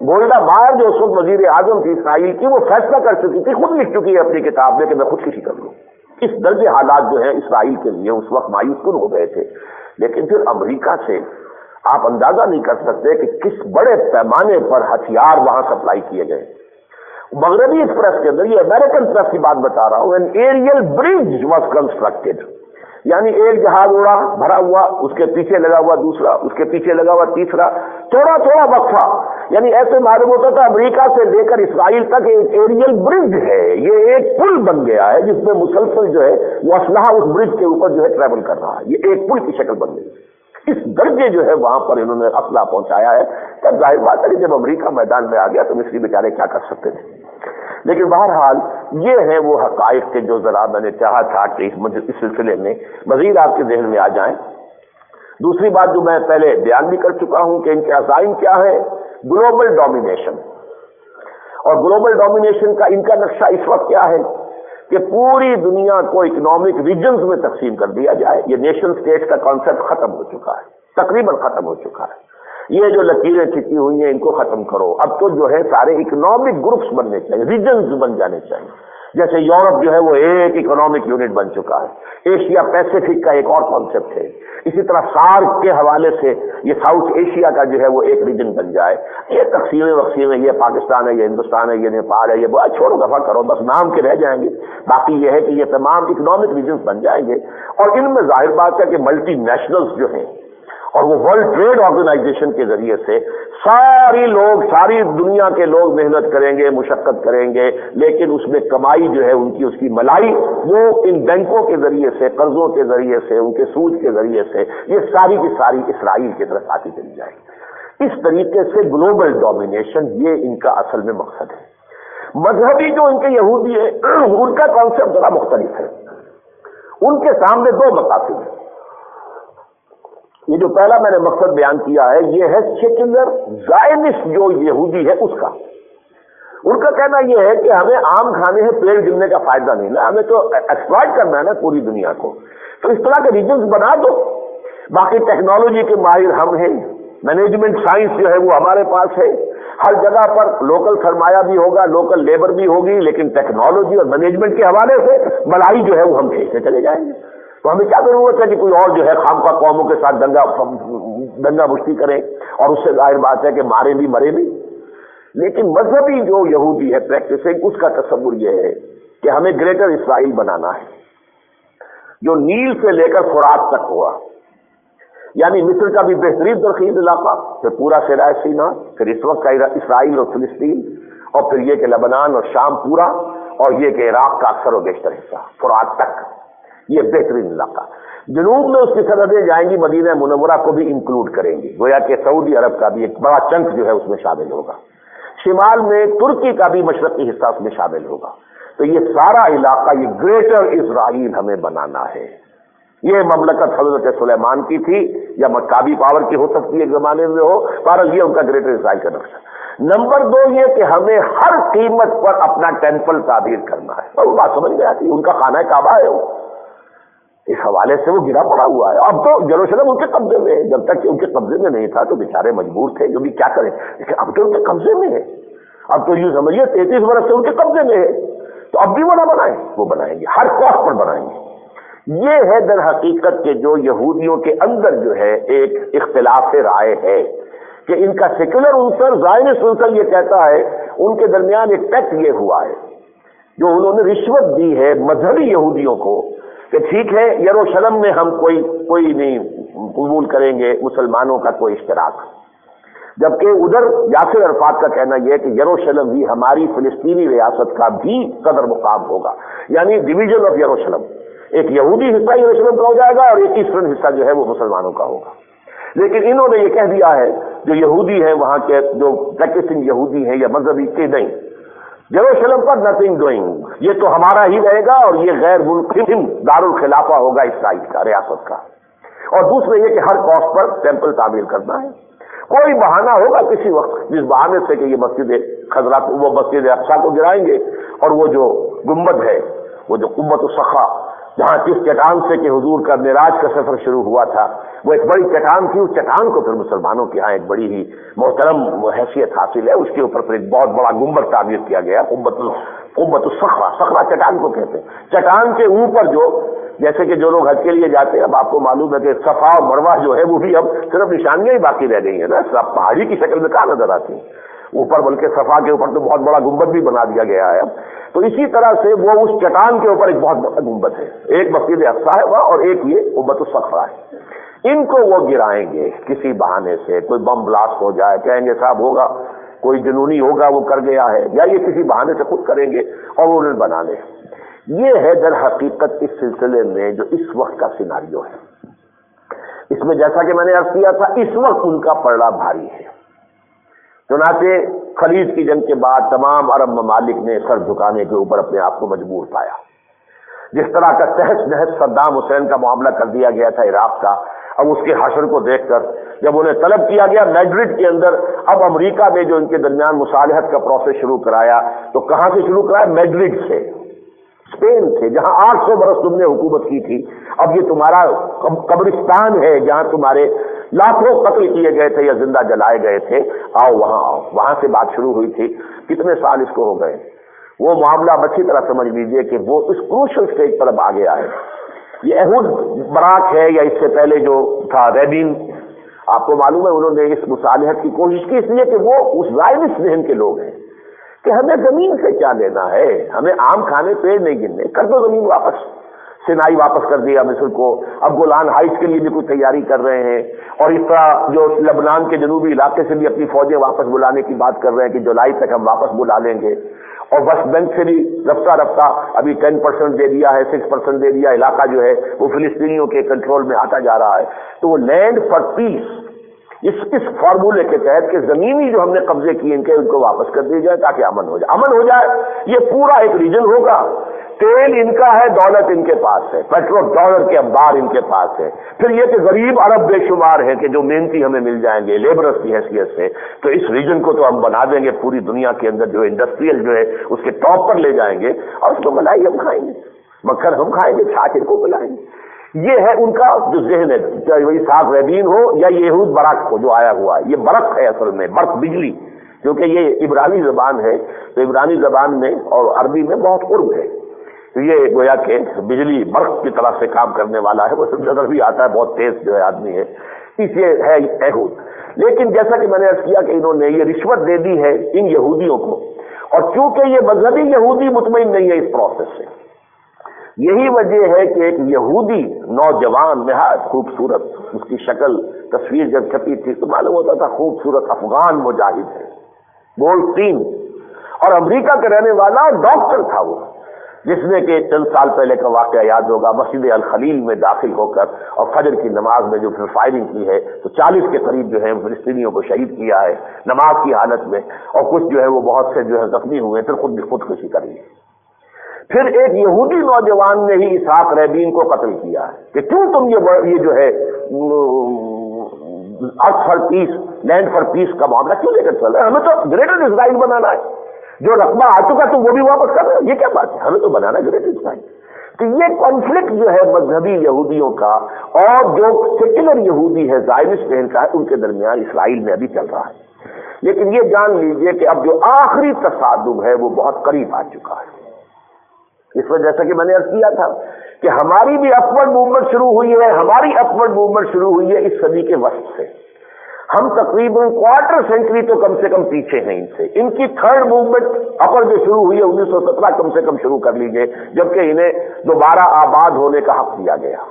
گولڈا مائر جو اس وقت وزیر اعظم تھی اسرائیل کی، وہ فیصلہ کر چکی تھی، خود لکھ چکی ہے اپنی کتاب میں کہ میں خودکشی کر لوں۔ اس درجے حالات جو ہیں اسرائیل کے لیے اس وقت مایوس کن ہو گئے تھے۔ لیکن پھر امریکہ سے آپ اندازہ نہیں کر سکتے کہ کس بڑے پیمانے پر ہتھیار وہاں سپلائی کیے گئے۔ مغربی ایکسپریس کے اندر، یہ امریکن پریس کی بات بتا رہا ہوں، an aerial bridge was constructed, یعنی ایک جہاز اڑا بھرا ہوا، اس کے پیچھے لگا ہوا دوسرا، اس کے پیچھے لگا ہوا تیسرا، تھوڑا تھوڑا وقفہ، یعنی ایسے معلوم ہوتا تھا امریکہ سے لے کر اسرائیل تک ایک ایریل برج ہے، یہ ایک پل بن گیا ہے جس میں مسلسل جو ہے وہ اسلحہ اس برج کے اوپر جو ہے ٹریول کر رہا ہے، یہ ایک پل کی شکل بن گئی۔ اس درجے جو ہے وہاں پر انہوں نے اسلحہ پہنچایا ہے۔ تب ظاہر بات ہے کہ جب امریکہ میدان میں آ گیا تو مصری بیچارے کیا کر سکتے تھے۔ لیکن بہرحال یہ ہیں وہ حقائق کے جو ذرا میں نے چاہا تھا کہ اس سلسلے میں مزید آپ کے ذہن میں آ جائیں۔ دوسری بات جو میں پہلے بیان بھی کر چکا ہوں کہ ان کے عزائم کیا ہے، گلوبل ڈومینیشن، اور گلوبل ڈومینیشن کا ان کا نقشہ اس وقت کیا ہے کہ پوری دنیا کو اکنامک ریجنز میں تقسیم کر دیا جائے۔ یہ نیشن اسٹیٹ کا کانسیپٹ ختم ہو چکا ہے، تقریباً ختم ہو چکا ہے۔ یہ جو لکیریں کھینچی ہوئی ہیں ان کو ختم کرو، اب تو جو ہے سارے اکنامک گروپس بننے چاہیے، ریجنز بن جانے چاہیے۔ جیسے یورپ جو ہے وہ ایک اکنامک یونٹ بن چکا ہے، ایشیا پیسیفک کا ایک اور کانسیپٹ ہے، اسی طرح سارک کے حوالے سے یہ ساؤتھ ایشیا کا جو ہے وہ ایک ریجن بن جائے۔ یہ تقسیمیں وقسیمیں، یہ پاکستان ہے، یہ ہندوستان ہے، یہ نیپال ہے، یہ بہت چھوڑو دفعہ کرو، بس نام کے رہ جائیں گے۔ باقی یہ ہے کہ یہ تمام اکنامک ریجنز بن جائیں گے، اور ان میں ظاہر بات ہے کہ ملٹی نیشنلز جو ہیں اور وہ ورلڈ ٹریڈ آرگنائزیشن کے ذریعے سے ساری دنیا کے لوگ محنت کریں گے، مشقت کریں گے، لیکن اس میں کمائی جو ہے ان کی، اس کی ملائی وہ ان بینکوں کے ذریعے سے، قرضوں کے ذریعے سے، ان کے سود کے ذریعے سے یہ ساری کی ساری اسرائیل کی طرف آتی چلی جائے گی۔ اس طریقے سے گلوبل ڈومینیشن یہ ان کا اصل میں مقصد ہے۔ مذہبی جو ان کے یہودی ہیں ان کا کانسیپٹ ذرا مختلف ہے۔ ان کے سامنے دو مقاصد ہیں۔ یہ جو پہلا میں نے مقصد بیان کیا ہے یہ ہے سیکولر زائنسٹ جو یہودی ہے اس کا۔ ان کا کہنا یہ ہے کہ ہمیں آم کھانے ہیں، پیڑ گرنے کا فائدہ نہیں نا، ہمیں تو ایکسپلائٹ کرنا ہے نا پوری دنیا کو، تو اس طرح کے ریجنز بنا دو۔ باقی ٹیکنالوجی کے ماہر ہم ہیں، مینجمنٹ سائنس جو ہے وہ ہمارے پاس ہے، ہر جگہ پر لوکل سرمایہ بھی ہوگا، لوکل لیبر بھی ہوگی، لیکن ٹیکنالوجی اور مینجمنٹ کے حوالے سے بلائی جو ہے وہ ہم کھینچتے چلے جائیں گے۔ تو ہمیں کیا ضرورت ہے کہ کوئی اور جو ہے خامخواہ قوموں کے ساتھ دنگا مشتی کرے اور اس سے ظاہر بات ہے کہ مارے بھی مرے بھی۔ لیکن مذہبی جو یہودی ہے پریکٹسنگ، اس کا تصور یہ ہے کہ ہمیں گریٹر اسرائیل بنانا ہے جو نیل سے لے کر فرات تک ہوا، یعنی مصر کا بھی بہترین ترخیص علاقہ، پھر پورا سرائے سینا، پھر اس وقت کا اسرائیل اور فلسطین، اور پھر یہ کہ لبنان اور شام پورا، اور یہ کہ عراق کا اکثر و بیشتر حصہ فرات تک، یہ بہترین علاقہ۔ جنوب میں اس کی سرحدیں جائیں گی، مدینہ منورہ کو بھی انکلوڈ کریں گی، گویا کہ سعودی عرب کا بھی ایک بڑا چنک جو ہے اس میں شامل ہوگا، شمال میں ترکی کا بھی مشرقی حصہ اس میں شامل ہوگا۔ تو یہ سارا علاقہ، یہ گریٹر اسرائیل ہمیں بنانا ہے۔ یہ مملکت حضرت سلیمان کی تھی یا مکابی پاور کی ہو سکتی ہے ایک زمانے میں ہو، بہرحال یہ ان کا گریٹر اسرائیل کا نقشہ۔ نمبر 2 یہ کہ ہمیں ہر قیمت پر اپنا ٹیمپل تعمیر کرنا ہے، اور وہ بات سمجھ میں آتی ہے، ان کا خانہ کعبہ ہے وہ، اس حوالے سے وہ گرا پڑا ہوا ہے۔ اب تو یروشلم ان کے قبضے میں ہے، جب تک کہ ان کے قبضے میں نہیں تھا تو بیچارے مجبور تھے، جو بھی کیا کریں، لیکن اب تو ان کے قبضے میں ہے، اب تو یوں سمجھیے 33 برس سے ان کے قبضے میں ہے، تو اب بھی وہ نہ بنائیں، وہ بنائیں گے، ہر کاسٹ پر بنائیں گے۔ یہ ہے در حقیقت کے جو یہودیوں کے اندر جو ہے ایک اختلاف رائے ہے کہ ان کا سیکولر عنصر، زائنسٹ عنصر یہ کہتا ہے، ان کے درمیان ایک پیکٹ یہ ہوا ہے جو انہوں نے رشوت دی ہے مذہبی یہودیوں کو کہ ٹھیک ہے یروشلم میں ہم کوئی نہیں قبول کریں گے مسلمانوں کا کوئی اشتراک، جبکہ ادھر یاسر عرفات کا کہنا یہ ہے کہ یروشلم بھی ہماری فلسطینی ریاست کا بھی قدر مقام ہوگا، یعنی ڈویژن آف یروشلم، ایک یہودی حصہ یروشلم کا ہو جائے گا اور ایک ایسٹرن حصہ جو ہے وہ مسلمانوں کا ہوگا۔ لیکن انہوں نے یہ کہہ دیا ہے جو یہودی ہیں وہاں کے جو پریکٹسنگ یہودی ہیں یا مذہبی کہ نہیں، یروشلم پر نتھنگ ڈوئنگ، یہ تو ہمارا ہی رہے گا اور یہ غیر منقسم دارالخلافہ ہوگا اسرائیل کا، ریاست کا۔ اور دوسرے یہ کہ ہر کاسٹ پر ٹیمپل تعمیر کرنا ہے، کوئی بہانہ ہوگا کسی وقت جس بہانے سے کہ یہ مسجد خضرا، وہ مسجد اقصیٰ کو گرائیں گے، اور وہ جو گنبد ہے، وہ جو قبۃ الصخرہ جہاں کس چٹان سے کہ حضور کا معراج کا سفر شروع ہوا تھا، وہ ایک بڑی چٹان تھی، اس چٹان کو پھر مسلمانوں کے ہاں ایک بڑی ہی محترم حیثیت حاصل ہے، اس کے اوپر پھر ایک بہت بڑا گنبد تعمیر کیا گیا، قبۃ الصخرہ، صخرہ چٹان کو کہتے ہیں۔ چٹان کے اوپر جو جیسے کہ جو لوگ حج کے لیے جاتے ہیں، اب آپ کو معلوم ہے کہ صفا اور مروہ جو ہے وہ بھی اب صرف نشانیاں ہی باقی رہ گئی ہیں نا، سب پہاڑی کی شکل میں کہاں نظر آتی ہیں اوپر، بلکہ صفا کے اوپر تو بہت بڑا گنبد بھی بنا دیا گیا ہے اب۔ تو اسی طرح سے وہ اس چٹان کے اوپر ایک بہت بڑا گنبد ہے، ایک مسجد اقصیٰ ہے وہاں اور ایک یہ قبۃ الصخرہ ہے۔ ان کو وہ گرائیں گے کسی بہانے سے، کوئی بم بلاسٹ ہو جائے، کہیں گے صاحب ہوگا کوئی جنونی ہوگا وہ کر گیا ہے، یا یہ کسی بہانے سے خود کریں گے اور وہ انہیں بنا لیں۔ یہ ہے در حقیقت اس سلسلے میں جو اس وقت کا سیناریو ہے۔ اس میں جیسا کہ میں نے عرض کیا تھا، اس وقت ان کا پلڑا بھاری ہے۔ چنانچہ خلیج کی جنگ کے بعد تمام عرب ممالک نے سر جھکانے کے اوپر اپنے آپ کو مجبور پایا۔ جس طرح کا تہس نہس صدام حسین کا معاملہ کر دیا گیا تھا عراق کا، اب اس کے حشر کو دیکھ کر جب انہیں طلب کیا گیا میڈرڈ کے اندر، اب امریکہ نے جو ان کے درمیان مصالحت کا پروسیس شروع کرایا، تو کہاں سے شروع کرایا؟ میڈرڈ سے، اسپین سے، جہاں 800 برس تم نے حکومت کی تھی، اب یہ تمہارا قبرستان ہے جہاں تمہارے لاکھوں قتل کیے گئے تھے یا زندہ جلائے گئے تھے، آؤ وہاں آؤ۔ وہاں سے بات شروع ہوئی تھی، کتنے سال اس کو ہو گئے۔ وہ معاملہ اب اچھی طرح سمجھ لیجئے کہ وہ اس کروشل سٹیج پر اب آ گیا ہے۔ یہ احود براک ہے یا اس سے پہلے جو تھا ریبین، آپ کو معلوم ہے انہوں نے اس مصالحت کی کوشش کی، اس لیے کہ وہ اس زائنس ذہن کے لوگ ہیں کہ ہمیں زمین سے کیا لینا ہے، ہمیں عام کھانے پیڑ نہیں گننے، کر دو زمین واپس۔ سینائی واپس کر دیا مصر کو، اب گولان ہائٹس کے لیے بھی کوئی تیاری کر رہے ہیں، اور اس طرح جو لبنان کے جنوبی علاقے سے بھی اپنی فوجیں واپس بلانے کی بات کر رہے ہیں کہ جولائی تک ہم واپس بلا لیں گے، اور ویسٹ بینک سے بھی رفتہ رفتہ ابھی 10% دے دیا ہے، 6% دے دیا، علاقہ جو ہے وہ فلسطینیوں کے کنٹرول میں آتا جا رہا ہے۔ تو وہ لینڈ فار پیس، اس فارمولے کے تحت کہ زمینی جو ہم نے قبضے کیے ان کو واپس کر دی جائے تاکہ امن ہو جائے۔ امن ہو جائے، یہ پورا ایک ریجن ہوگا، تیل ان کا ہے، دولت ان کے پاس ہے، پیٹرول ڈالر کے انبار ان کے پاس ہے، پھر یہ کہ غریب عرب بے شمار ہیں کہ جو محنتی ہمیں مل جائیں گے لیبرس کی حیثیت سے، تو اس ریجن کو تو ہم بنا دیں گے پوری دنیا کے اندر جو انڈسٹریل جو ہے اس کے ٹاپ پر لے جائیں گے، اور اس کو ملائی ہم کھائیں گے، مکھن ہم کھائیں گے، چھاچھ ان کو پلائیں گے۔ یہ ہے ان کا جو ذہن ہے، چاہے وہی ساق ریبین ہو یا یہود برق ہو جو آیا ہوا ہے۔ یہ برق ہے اصل میں، برق بجلی، کیونکہ یہ عبرانی زبان ہے، تو عبرانی زبان میں اور عربی میں بہت قرب ہے، تو یہ گویا کہ بجلی برق کی طرح سے کام کرنے والا ہے، وہ نظر بھی آتا ہے، بہت تیز جو ہے آدمی ہے، اس یہ ہے یہود۔ لیکن جیسا کہ میں نے عرض کیا کہ انہوں نے یہ رشوت دے دی ہے ان یہودیوں کو، اور چونکہ یہ مذہبی یہودی مطمئن نہیں ہے اس پروسیس سے، یہی وجہ ہے کہ ایک یہودی نوجوان نہایت خوبصورت، اس کی شکل تصویر جب چھپی تھی تو معلوم ہوتا تھا خوبصورت افغان مجاہد ہے، گولڈسٹین، اور امریکہ کا رہنے والا ڈاکٹر تھا وہ، جس نے کہ چند سال پہلے کا واقعہ یاد ہوگا، مسجد الخلیل میں داخل ہو کر اور فجر کی نماز میں جو پھر فائرنگ کی ہے تو 40 کے قریب جو ہے فلسطینیوں کو شہید کیا ہے نماز کی حالت میں، اور کچھ جو ہے وہ بہت سے جو ہے زخمی ہوئے، پھر خودکشی کر لی۔ پھر ایک یہودی نوجوان نے ہی اسحاق ریبین کو قتل کیا ہے کہ کیوں تم یہ جو ہے ارتھ فار پیس، لینڈ فار پیس کا معاملہ کیوں لے کر چل رہے ہیں؟ ہمیں تو گریٹر اسرائیل بنانا ہے، جو رقبہ آ چکا تم وہ بھی واپس کر رہے ہو، یہ کیا بات ہے؟ ہمیں تو بنانا ہے گریٹر اسرائیل۔ تو یہ کانفلکٹ جو ہے مذہبی یہودیوں کا اور جو سیکولر یہودی ہے زائنسٹ ذہن کا ہے، ان کے درمیان اسرائیل میں ابھی چل رہا ہے۔ لیکن یہ جان لیجئے کہ اب جو آخری تصادم ہے وہ بہت قریب آ چکا ہے۔ اس وجہ جیسا کہ میں نے عرض کیا تھا کہ ہماری بھی اپورڈ موومنٹ شروع ہوئی ہے، ہماری اپورڈ موومنٹ شروع ہوئی ہے اس صدی کے وسط سے، ہم تقریباً کوارٹر سینچری تو کم سے کم پیچھے ہیں ان سے۔ ان کی تھرڈ موومنٹ اپر جو شروع ہوئی ہے 1917 کم سے کم شروع کر لیجئے، جبکہ انہیں دوبارہ آباد ہونے کا حق دیا گیا۔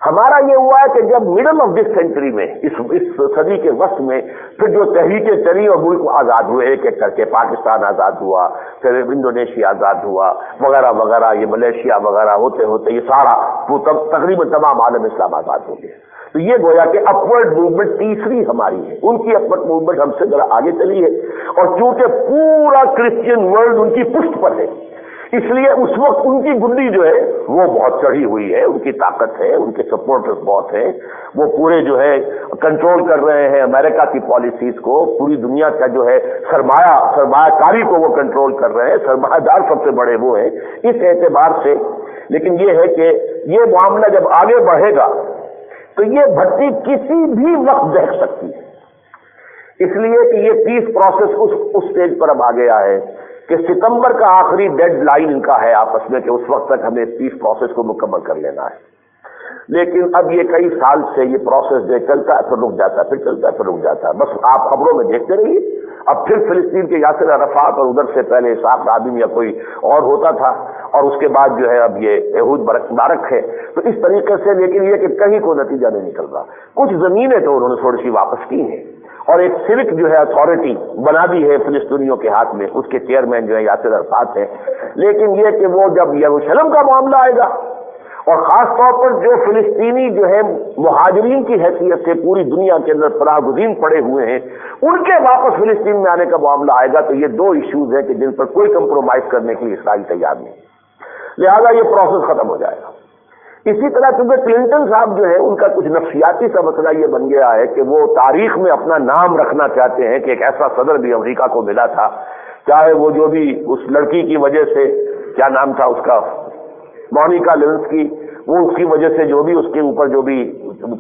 ہمارا یہ ہوا ہے کہ جب مڈل آف دس سینچری میں، اس صدی کے وسط میں، پھر جو تحریکیں چلی اور ملک آزاد ہوئے ایک ایک کر کے، پاکستان آزاد ہوا، پھر انڈونیشیا آزاد ہوا وغیرہ وغیرہ، یہ ملیشیا وغیرہ ہوتے ہوتے یہ سارا تقریباً تمام عالم اسلام آزاد ہو گیا۔ تو یہ گویا کہ اپورڈ موومنٹ تیسری ہماری ہے، ان کی اپورڈ موومنٹ ہم سے ذرا آگے چلی ہے، اور چونکہ پورا کرسچین ورلڈ ان کی پشت پر ہے، اس لیے اس وقت ان کی گنڈی جو ہے وہ بہت چڑھی ہوئی ہے، ان کی طاقت ہے، ان کے سپورٹرز بہت ہیں، وہ پورے جو ہے کنٹرول کر رہے ہیں امریکہ کی پالیسیز کو، پوری دنیا کا جو ہے سرمایہ کاری کو وہ کنٹرول کر رہے ہیں، سرمایہ دار سب سے بڑے وہ ہیں اس اعتبار سے۔ لیکن یہ ہے کہ یہ معاملہ جب آگے بڑھے گا تو یہ بھٹی کسی بھی وقت دہک سکتی ہے، اس لیے کہ یہ پیس پروسیس اس سٹیج پر اب آ گیا ہے کہ ستمبر کا آخری ڈیڈ لائن ان کا ہے آپس میں کہ اس وقت تک ہمیں اس پیس پروسیس کو مکمل کر لینا ہے۔ لیکن اب یہ کئی سال سے یہ پروسیس جو چلتا ہے پھر رک جاتا ہے، پھر چلتا ہے پھر رک جاتا ہے، بس آپ خبروں میں دیکھتے رہیے۔ اب پھر فلسطین کے یاسر عرفات اور ادھر سے پہلے اسحاق رابین یا کوئی اور ہوتا تھا، اور اس کے بعد جو ہے اب یہ یہود بارک ہے۔ تو اس طریقے سے لیکن یہ کہ کہیں کوئی نتیجہ نہیں نکل رہا۔ کچھ زمینیں تو انہوں نے تھوڑی سی واپس کی ہیں، اور ایک سوک جو ہے اتھارٹی بنا دی ہے فلسطینیوں کے ہاتھ میں، اس کے چیئرمین جو ہے یاسر عرفات ہیں۔ لیکن یہ کہ وہ جب یروشلم کا معاملہ آئے گا، اور خاص طور پر جو فلسطینی جو ہے مہاجرین کی حیثیت سے پوری دنیا کے اندر پناہ گزین پڑے ہوئے ہیں، ان کے واپس فلسطین میں آنے کا معاملہ آئے گا، تو یہ دو ایشوز ہیں کہ جن پر کوئی کمپرومائز کرنے کے لیے اسرائیل تیار نہیں، لہذا یہ پروسیس ختم ہو جائے گا۔ اسی طرح چونکہ کلنٹن صاحب جو ہے ان کا کچھ نفسیاتی سا مسئلہ یہ بن گیا ہے کہ وہ تاریخ میں اپنا نام رکھنا چاہتے ہیں کہ ایک ایسا صدر بھی امریکہ کو ملا تھا، چاہے وہ جو بھی اس لڑکی کی وجہ سے، کیا نام تھا اس کا، مونیکا لیونسکی، وہ اس کی وجہ سے جو بھی اس کے اوپر جو بھی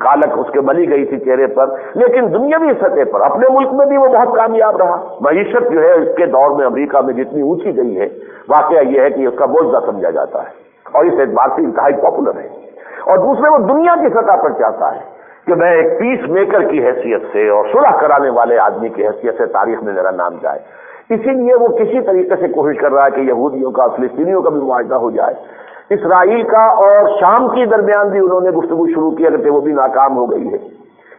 کالک اس کے بلی گئی تھی چہرے پر، لیکن دنیاوی سطح پر اپنے ملک میں بھی وہ بہت کامیاب رہا۔ معیشت جو ہے اس کے دور میں امریکہ میں جتنی اونچی گئی ہے، واقعہ یہ ہے کہ اس کا بوجھ سمجھا جاتا ہے اور اس اعتبار سے انتہائی پاپولر ہے۔ اور دوسرے وہ دنیا کی سطح پر چاہتا ہے کہ میں ایک پیس میکر کی حیثیت سے اور صلح کرانے والے آدمی کی حیثیت سے تاریخ میں میرا نام جائے، اسی لیے وہ کسی طریقے سے کوشش کر رہا ہے کہ یہودیوں کا فلسطینیوں کا بھی معاہدہ ہو جائے۔ اسرائیل کا اور شام کے درمیان بھی انہوں نے گفتگو شروع کی، اگرچہ وہ بھی ناکام ہو گئی ہے۔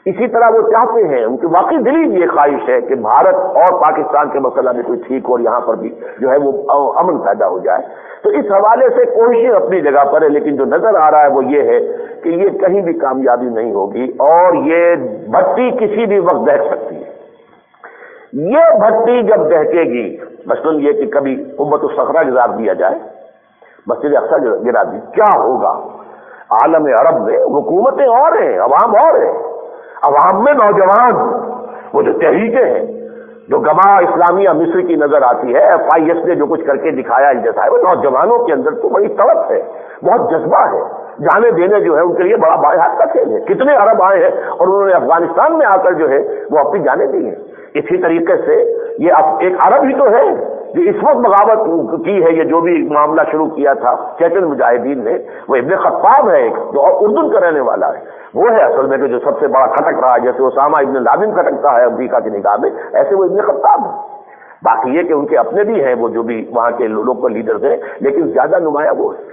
اسی طرح وہ چاہتے ہیں، ان کی واقعی دلی یہ خواہش ہے کہ بھارت اور پاکستان کے مسئلہ میں کوئی ٹھیک اور یہاں پر بھی جو ہے وہ امن پیدا ہو جائے۔ تو اس حوالے سے کوششیں اپنی جگہ پر ہے، لیکن جو نظر آ رہا ہے وہ یہ ہے کہ یہ کہیں بھی کامیابی نہیں ہوگی، اور یہ بھٹی کسی بھی وقت دہک سکتی ہے۔ یہ بھٹی جب دہکے گی، مثلاً یہ کہ کبھی قوت الصخرہ گزار دیا جائے، مسجد اقصی گرا دی، کیا ہوگا؟ عالم عرب میں حکومتیں اور ہیں، عوام اور ہیں، عوام میں نوجوان، وہ جو تحریکیں ہیں، جو گواہ اسلامیہ مصر کی نظر آتی ہے، FIS نے جو کچھ کر کے دکھایا الجزائر، وہ نوجوانوں کے اندر تو بڑی طلب ہے، بہت جذبہ ہے، جانے دینے جو ہے ان کے لیے بڑا بائے ہاتھ کا کھیل ہے۔ کتنے عرب آئے ہیں اور انہوں نے افغانستان میں آ کر جو ہے وہ اپنی جانیں دی ہیں۔ اسی طریقے سے یہ ایک عرب ہی تو ہے جو اس وقت بغاوت کی ہے، یہ جو بھی معاملہ شروع کیا تھا چیچن مجاہدین نے، وہ ابن خطاب ہے ایک جو اردن کا رہنے والا ہے، وہ ہے اصل میں کہ جو سب سے بڑا کھٹک رہا ہے، جیسے اسامہ ابن لادن کھٹکتا ہے امریکہ کی نگاہ میں، ایسے وہ ابن خطاب ہے۔ باقی یہ کہ ان کے اپنے بھی ہیں وہ جو بھی وہاں کے لوکل لیڈرز ہیں، لیکن زیادہ نمایاں وہ ہے۔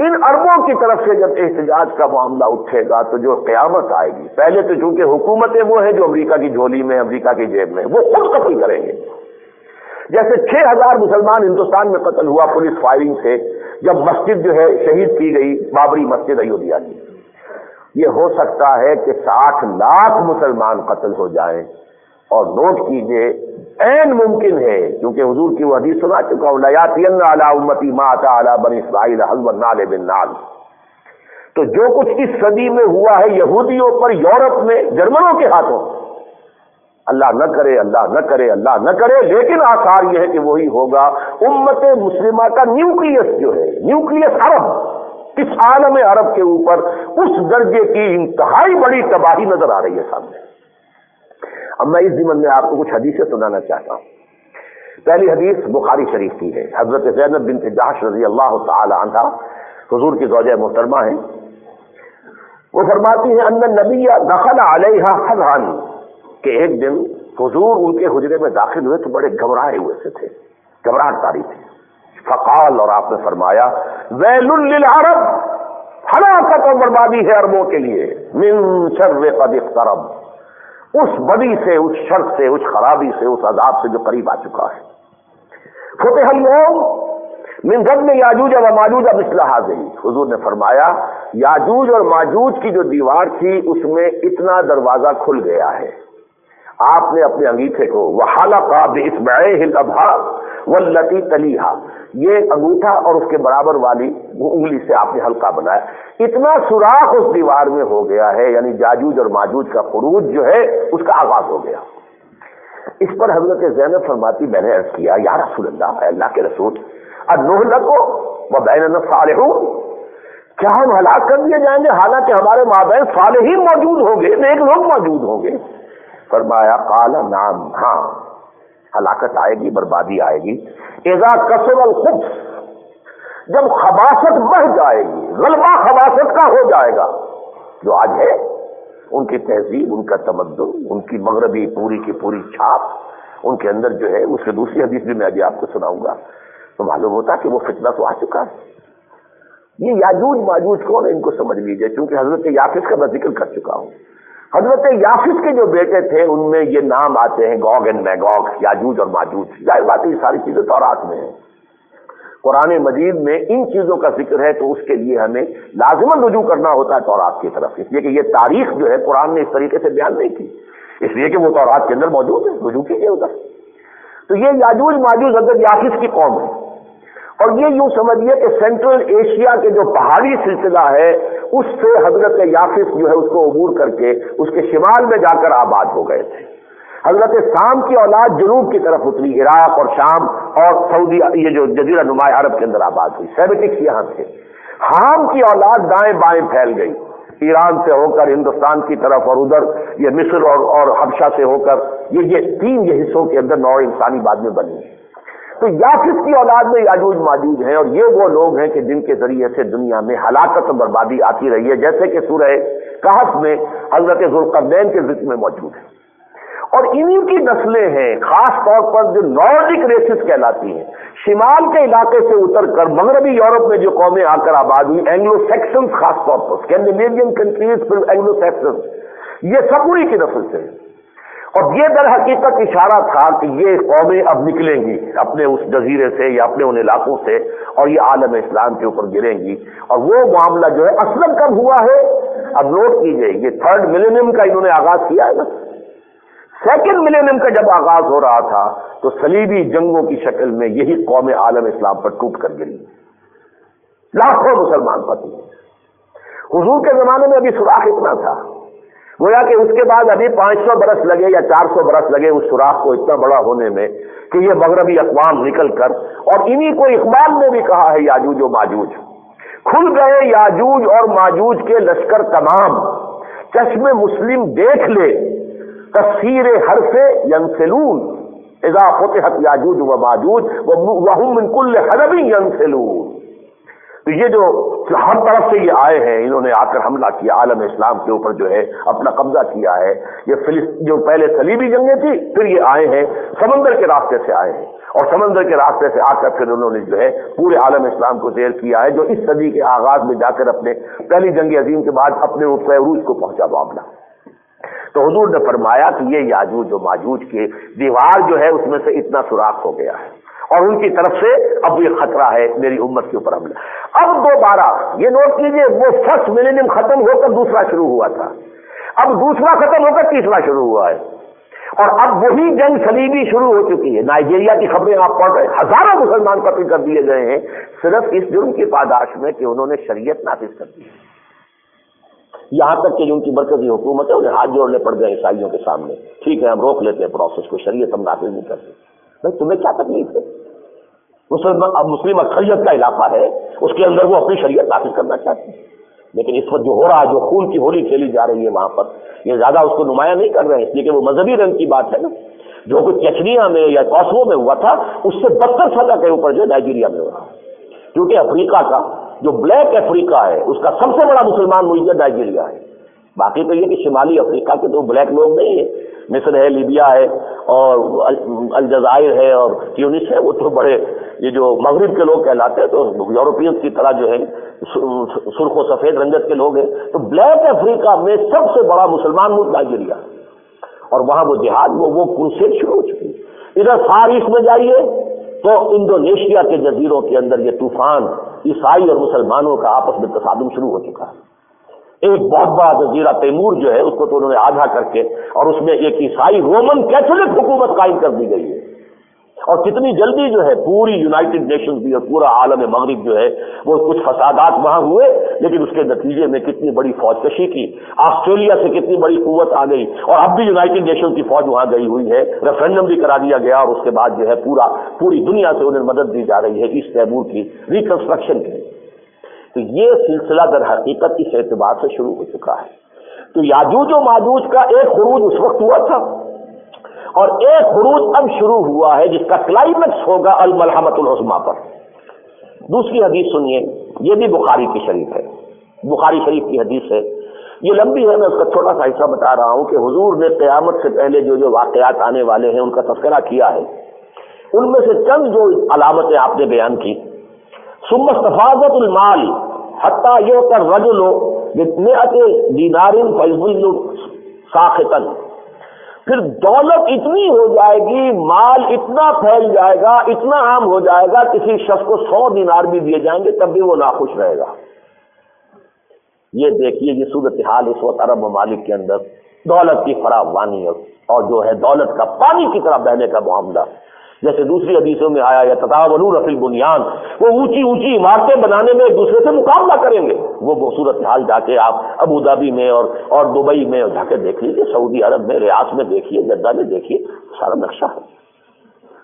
ان عربوں کی طرف سے جب احتجاج کا معاملہ اٹھے گا تو جو قیامت آئے گی، پہلے تو چونکہ حکومتیں وہ ہیں جو امریکہ کی جھولی میں، امریکہ کی جیب میں، وہ خود قتل کریں گے۔ جیسے 6000 مسلمان ہندوستان میں قتل ہوا پولیس فائرنگ سے، جب مسجد جو ہے شہید کی گئی، بابری مسجد ایودھیا کی، یہ ہو سکتا ہے کہ 60 لاکھ مسلمان قتل ہو جائیں۔ اور نوٹ کیجئے، عین ممکن ہے، کیونکہ حضور کی وہ حدیث سنا چکا ہوں، لَيَأْتِيَنَّ عَلَىٰ أُمَّتِي مَا أَتَىٰ عَلَىٰ بَنِي إِسْرَائِيلَ حَذْوَ النَّعْلِ بِالنَّعْلِ۔ تو جو کچھ اس صدی میں ہوا ہے یہودیوں پر یورپ میں جرمنوں کے ہاتھوں، اللہ نہ کرے، اللہ نہ کرے، اللہ نہ کرے، لیکن آثار یہ ہے کہ وہی ہوگا۔ امت مسلمہ کا نیوکلیس جو ہے، نیوکلیس عرب، اس عالم عرب کے اوپر اس درجے کی انتہائی بڑی تباہی نظر آ رہی ہے سامنے۔ اب میں اس ضمن میں آپ کو کچھ حدیثیں سنانا چاہتا ہوں۔ پہلی حدیث بخاری شریف کی ہے، حضرت زینب بنت جحش رضی اللہ تعالی عنہا حضور کی زوجہ محترمہ ہیں، وہ فرماتی ہیں ان النبی دخل علیہا حزعا، کہ ایک دن حضور ان کے حجرے میں داخل ہوئے تو بڑے گھبرائے ہوئے سے تھے، گھبراہٹ طاری تھی۔ فقال، اور آپ نے فرمایا، ویل للعرب، ہلاکت اور بربادی ہے عربوں کے لیے، من شر قد اقترب، اس بدی سے، اس شر سے، اس خرابی سے، اس عذاب سے جو قریب آ چکا ہے۔ فتح اليوم من ردم یاجوج و ماجوج مثل هذه، حضور نے فرمایا یاجوج اور ماجوج کی جو دیوار تھی اس میں اتنا دروازہ کھل گیا ہے۔ آپ نے اپنے انگیٹھے کو وحلق باصبعيه الابهام والتي تليها، یہ انگوٹھا اور اس کے برابر والی وہ انگلی سے آپ نے حلقہ بنایا، اتنا سوراخ اس دیوار میں ہو گیا ہے، یعنی یاجوج اور ماجوج کا خروج جو ہے اس کا آغاز ہو گیا۔ اس پر حضرت زینب فرماتی، میں نے عرض کیا یا رسول اللہ، اے اللہ کے رسول، انہلک وبیننا الصالحون، کیا ہم ہلاک کر دیے جائیں گے حالانکہ ہمارے مابین صالحین موجود ہوں گے، نیک لوگ موجود ہوں گے؟ فرمایا قال نعم، ہاں ہلاکت آئے گی، بربادی آئے گی۔ اذا کثر الخبث، جب خباثت بڑھ جائے گی، غلبہ خباثت کا ہو جائے گا، جو آج ہے ان کی تہذیب، ان کا تمدن، ان کی مغربی پوری کی پوری چھاپ ان کے اندر جو ہے، اس سے دوسری حدیث بھی میں ابھی آپ کو سناؤں گا، تو معلوم ہوتا کہ وہ فتنہ تو آ چکا ہے۔ یہ یاجوج ماجوج کون ہے ان کو سمجھ لیجئے، چونکہ حضرت یافس کا میں ذکر کر چکا ہوں۔ حضرت یافس کے جو بیٹے تھے ان میں یہ نام آتے ہیں گوگ اینڈ میگوگ، یاجوج اور ماجوج۔ ظاہر بات ہے یہ ساری چیزیں تورات میں ہیں، قرآن مجید میں ان چیزوں کا ذکر ہے، تو اس کے لیے ہمیں لازماً رجوع کرنا ہوتا ہے تورات کی طرف، اس لیے کہ یہ تاریخ جو ہے قرآن نے اس طریقے سے بیان نہیں کی، اس لیے کہ وہ تورات کے اندر موجود ہے، رجوع کیجیے ادھر۔ تو یہ یاجوج ماجوج حضرت یافس کی قوم ہے، اور یہ یوں سمجھیے کہ سینٹرل ایشیا کے جو پہاڑی سلسلہ ہے اس سے حضرت یافس جو ہے اس کو عبور کر کے اس کے شمال میں جا کر آباد ہو گئے تھے۔ حضرت سام کی اولاد جنوب کی طرف اتری، عراق اور شام اور سعودی، یہ جو جزیرہ نما عرب کے اندر آباد ہوئی، سیمیٹکس یہاں تھے۔ حام کی اولاد دائیں بائیں پھیل گئی، ایران سے ہو کر ہندوستان کی طرف، اور ادھر یہ مصر اور حبشہ سے ہو کر یہ تین یہ حصوں کے اندر نوع انسانی بعد میں بنی۔ تو یافس کی اولاد میں یاجوج ماجوج ہیں، اور یہ وہ لوگ ہیں کہ جن کے ذریعے سے دنیا میں ہلاکت و بربادی آتی رہی ہے، جیسے کہ سورہ کہف میں حضرت ذوالقرنین کے ذکر میں موجود ہے۔ اور انہی کی نسلیں ہیں خاص طور پر جو نارڈک ریسز کہلاتی ہیں، شمال کے علاقے سے اتر کر مغربی یورپ میں جو قومیں آ کر آباد ہوئی، اینگلو سیکسنز، خاص طور پر اسکینڈینیوین کنٹریز، پھر اینگلو سیکسنز، یہ سب انہی کی نسل سے ہیں۔ اور یہ در حقیقت اشارہ تھا کہ یہ قومیں اب نکلیں گی اپنے اس جزیرے سے یا اپنے ان علاقوں سے، اور یہ عالم اسلام کے اوپر گریں گی۔ اور وہ معاملہ جو ہے اصلاً کب ہوا ہے، اب نوٹ کیجئے، یہ 3rd ملینیم کا انہوں نے آغاز کیا ہے نا۔ 2nd ملینیم کا جب آغاز ہو رہا تھا تو صلیبی جنگوں کی شکل میں یہی قوم عالم اسلام پر ٹوٹ کر گری، لاکھوں مسلمان پتی۔ حضور کے زمانے میں ابھی سوراخ اتنا تھا، گویا کہ اس کے بعد ابھی 500 برس لگے یا 400 برس لگے اس سوراخ کو اتنا بڑا ہونے میں کہ یہ مغربی اقوام نکل کر، اور انہی کو اقبال نے بھی کہا ہے یاجوج و ماجوج، کھل گئے یاجوج اور ماجوج کے لشکر تمام، چشم مسلم دیکھ لے تفسیر حرف ینسلون، اذا فتحت یاجوج و ماجوج وہم من کل حدب ینسلون۔ تو یہ جو ہر طرف سے یہ آئے ہیں، انہوں نے آ کر حملہ کیا عالم اسلام کے اوپر، جو ہے اپنا قبضہ کیا ہے۔ یہ جو پہلے صلیبی جنگیں تھی، پھر یہ آئے ہیں سمندر کے راستے سے آئے ہیں، اور سمندر کے راستے سے آ کر پھر انہوں نے جو ہے پورے عالم اسلام کو زیر کیا ہے، جو اس صدی کے آغاز میں جا کر اپنے پہلی جنگ عظیم کے بعد اپنے عروج کو پہنچا معاملہ۔ تو حضور نے فرمایا کہ یہ یاجوج و ماجوج کی دیوار جو ہے اس میں سے اتنا سوراخ ہو گیا ہے، اور ان کی طرف سے اب یہ خطرہ ہے میری امت کے اوپر حملہ۔ اب دوبارہ یہ نوٹ کیجئے، وہ 1st ملینیم ختم ہو کر دوسرا شروع ہوا تھا، اب دوسرا ختم ہو کر تیسرا شروع ہوا ہے، اور اب وہی جنگ صلیبی شروع ہو چکی ہے۔ نائجیریا کی خبریں آپ پڑھ رہے ہیں، ہزاروں مسلمان قتل کر دیے گئے ہیں صرف اس جرم کی پاداش میں کہ انہوں نے شریعت نافذ کر دی، یہاں تک کہ جو ان کی مرکزی حکومت ہے انہیں ہاتھ جوڑنے پڑ گئے عیسائیوں کے سامنے، ٹھیک ہے ہم روک لیتے ہیں پروسیس کو، شریعت ہم نافذ نہیں کرتے۔ بھائی تمہیں کیا تکلیف ہے؟ مسلم اکثریت کا علاقہ ہے، اس کے اندر وہ اپنی شریعت نافذ کرنا چاہتے ہیں، لیکن اس وقت جو ہو رہا ہے، جو خون کی ہولی کھیلی جا رہی ہے وہاں پر، یہ زیادہ اس کو نمایاں نہیں کر رہے ہیں، اس لیے کہ وہ مذہبی رنگ کی بات ہے نا۔ جو کچھ چچنیا میں یا کوسوو میں ہوا تھا اس سے بدتر سزا کے اوپر جو نائجیریا میں ہو رہا ہے، کیونکہ افریقہ کا جو بلیک افریقہ ہے اس کا سب سے بڑا مسلمان ملک نائجیریا ہے۔ باقی تو یہ کہ شمالی افریقہ کے تو بلیک لوگ نہیں ہیں، مصر ہے، لیبیا ہے، اور الجزائر ہے، اور تیونس ہے، وہ تو بڑے یہ جو مغرب کے لوگ کہلاتے ہیں، تو یورپین کی طرح جو ہے سرخ و سفید رنگت کے لوگ ہیں۔ تو بلیک افریقہ میں سب سے بڑا مسلمان ملک نائجیریا، اور وہاں وہ جہاد وہ کروسیڈ شروع ہو چکی۔ ادھر فار ایسٹ میں جائیے تو انڈونیشیا کے جزیروں کے اندر یہ طوفان عیسائی اور مسلمانوں کا آپس میں تصادم شروع ہو چکا ہے۔ ایک بہت بڑا جزیرہ تیمور جو ہے اس کو تو انہوں نے آدھا کر کے، اور اس میں ایک عیسائی رومن کیتھولک حکومت قائم کر دی گئی ہے، اور کتنی جلدی جو ہے پوری یونائٹڈ نیشنز بھی اور پورا عالم مغرب جو ہے وہ کچھ فسادات وہاں ہوئے، لیکن اس کے نتیجے میں کتنی بڑی فوج کشی کی، آسٹریلیا سے کتنی بڑی قوت آ گئی، اور اب بھی یونائٹڈ نیشنز کی فوج وہاں گئی ہوئی ہے، ریفرنڈم بھی کرا دیا گیا، اور اس کے بعد جو ہے پوری دنیا سے انہیں مدد دی جا رہی ہے اس تیمور کی ریکنسٹرکشن کے۔ تو یہ سلسلہ در حقیقت اس اعتبار سے شروع ہو چکا ہے. تو یاجوج و ماجوج کا ایک خروج اس وقت ہوا تھا اور ایک خروج اب شروع ہوا ہے جس کا کلائمیکس ہوگا الملحمۃ العظمیٰ پر. دوسری حدیث سنیے، یہ بھی بخاری کی شریف ہے، بخاری شریف کی حدیث ہے. یہ لمبی ہے، میں اس کا چھوٹا سا حصہ بتا رہا ہوں کہ حضور نے قیامت سے پہلے جو جو واقعات آنے والے ہیں ان کا تذکرہ کیا ہے. ان میں سے چند جو علامتیں آپ نے بیان کی. ثم استفاضت المال حتی یؤتی الرجل بمئۃ دینار فیظل ساخطا. پھر دولت اتنی ہو جائے گی، مال اتنا پھیل جائے گا، اتنا عام ہو جائے گا، کسی شخص کو 100 دینار بھی دیے جائیں گے تب بھی وہ ناخوش رہے گا. یہ دیکھیے یہ صورتحال اس وقت عرب ممالک کے اندر دولت کی فراوانی اور جو ہے دولت کا پانی کی طرح بہنے کا معاملہ. جیسے دوسری حدیثوں میں آیا یتطاولون فی البنیان، وہ اونچی اونچی عمارتیں بنانے میں ایک دوسرے سے مقابلہ کریں گے. وہ صورتحال جا کے آپ ابو ظبی میں اور دبئی میں جا کے دیکھ لیجیے، سعودی عرب میں ریاض میں دیکھیے، جدہ میں دیکھیے، سارا نقشہ ہے.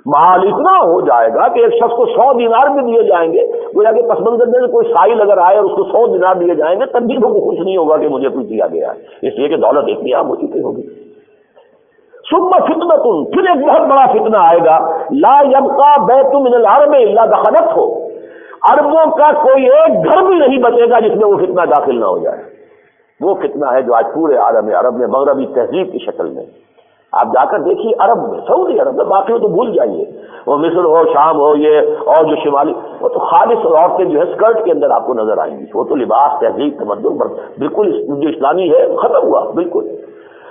مال اتنا ہو جائے گا کہ ایک شخص کو 100 دینار بھی دیے جائیں گے، گویا کہ پس منظر میں کوئی سائل اگر آئے اور اس کو 100 دینار دیے جائیں گے تب بھی وہ خوش نہیں ہوگا کہ مجھے کچھ دیا گیا ہے، اس لیے کہ دولت اتنی عام ہو چکی ہوگی. ثم فتنۃ، پھر ایک بہت بڑا فتنہ آئے گا. لا یبقى بیت من العرب الا دخلته، عربوں کا کوئی ایک گھر بھی نہیں بچے گا جس میں وہ فتنہ داخل نہ ہو جائے. وہ فتنہ ہے جو آج پورے عالم عرب میں مغربی تہذیب کی شکل میں. آپ جا کر دیکھیے عرب میں، سعودی عرب میں، باقی تو بھول جائیے، وہ مصر ہو، شام ہو، یہ اور جو شمالی، وہ تو خالص عورتیں جو ہے اسکرٹ کے اندر آپ کو نظر آئیں گی. وہ تو لباس تہذیب تمدن بالکل جو اسلامی ہے ختم ہوا بالکل.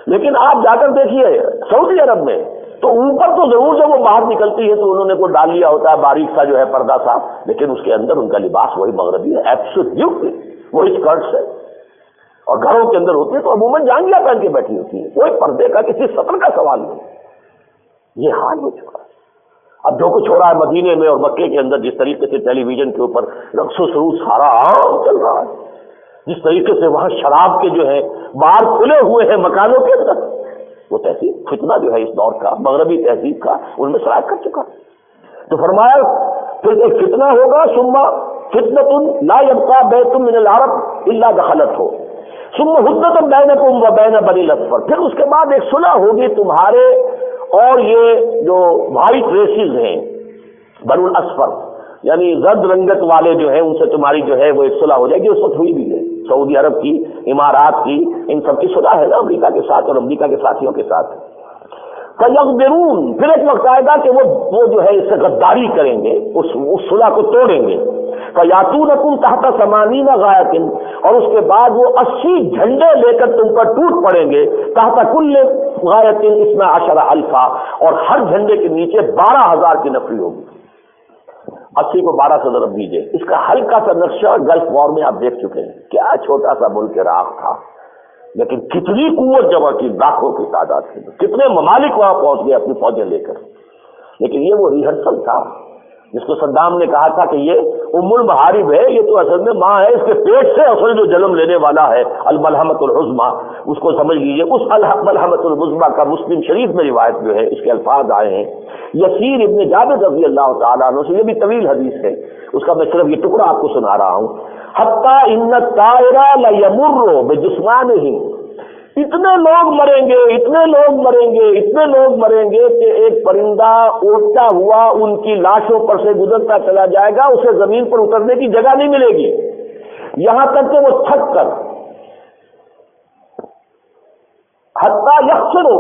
لیکن آپ جا کر دیکھیے سعودی عرب میں تو اوپر تو ضرور جب وہ باہر نکلتی ہے تو انہوں نے کوئی ڈال لیا ہوتا ہے باریک سا جو ہے پردہ سا، لیکن اس کے اندر ان کا لباس وہی مغربی ہے، ایبسولوٹلی وہی اسکرٹس ہے. اور گھروں کے اندر ہوتی ہے تو عموماً جانگیاں پہن کے بیٹھی ہوتی ہے، کوئی پردے کا کسی سطر کا سوال نہیں. یہ حال ہو چکا ہے. اب جو کچھ ہو رہا ہے مدینے میں اور مکے کے اندر، جس طریقے سے ٹیلی ویژن کے اوپر رقص و سرود سارا عام چل رہا ہے، جس طریقے سے وہاں شراب کے جو ہے بار کھلے ہوئے ہیں مکانوں کے اندر، وہ تہذیب فتنہ جو ہے اس دور کا مغربی تہذیب کا ان میں شرائط کر چکا. تو فرمایا پھر ایک فتنہ ہوگا. ثم فتنۃ لا یبقى بیت من العرب الا دخلته، ثم حدۃ بینکم وبین بنی الاصفر. پھر اس کے بعد ایک صلح ہوگی تمہارے اور یہ جو وائٹ ریسز ہیں بنو الاصفر، یعنی زرد رنگت والے جو ہیں ان سے تمہاری جو ہے وہ ایک صلح ہو جائے گی. اس وقت ہوئی بھی ہے سعودی عرب کی، امارات کی، ان سب کی صلح ہے نا امریکہ کے ساتھ اور امریکہ کے ساتھیوں کے ساتھ. فیغدرون، پھر ایک وقت آئے گا کہ وہ جو ہے اس سے غداری کریں گے، اس صلح کو توڑیں گے. فیاتونکم تحت 80 غایۃ، اور اس کے بعد وہ 80 جھنڈے لے کر تم پر ٹوٹ پڑیں گے. تحت کل غایۃ 12,000، اور ہر جھنڈے کے نیچے 12,000 کی نفری ہوگی. 80 کو 12 سے ضرب دیجیے. اس کا ہلکا سا نقشہ گلف وار میں آپ دیکھ چکے ہیں، کیا چھوٹا سا ملک عراق تھا لیکن کتنی قوت جمع کی، لاکھوں کی تعداد کی، کتنے ممالک وہاں پہنچ گئے اپنی فوجیں لے کر. لیکن یہ وہ ریہرسل تھا جس کو صدام نے کہا تھا کہ یہ ام المحارب ہے، یہ تو اصل میں ماں ہے، اس کے پیٹ سے اصل جو جنم لینے والا ہے الملحمۃ العظمیٰ، اس کو سمجھ لیجیے. اس الملحمۃ العظمیٰ کا مسلم شریف میں روایت جو ہے اس کے الفاظ آئے ہیں یسیر ابن جابر رضی اللہ تعالیٰ عنہ سے. یہ بھی طویل حدیث ہے، اس کا میں صرف یہ ٹکڑا آپ کو سنا رہا ہوں. حتیٰ ان الطائر لیمر بجسمانہ، اتنے لوگ مریں گے، اتنے لوگ مریں گے، اتنے لوگ مریں گے کہ ایک پرندہ اڑتا ہوا ان کی لاشوں پر سے گزرتا چلا جائے گا، اسے زمین پر اترنے کی جگہ نہیں ملے گی، یہاں تک کہ وہ تھک کر حتیٰ یخسر،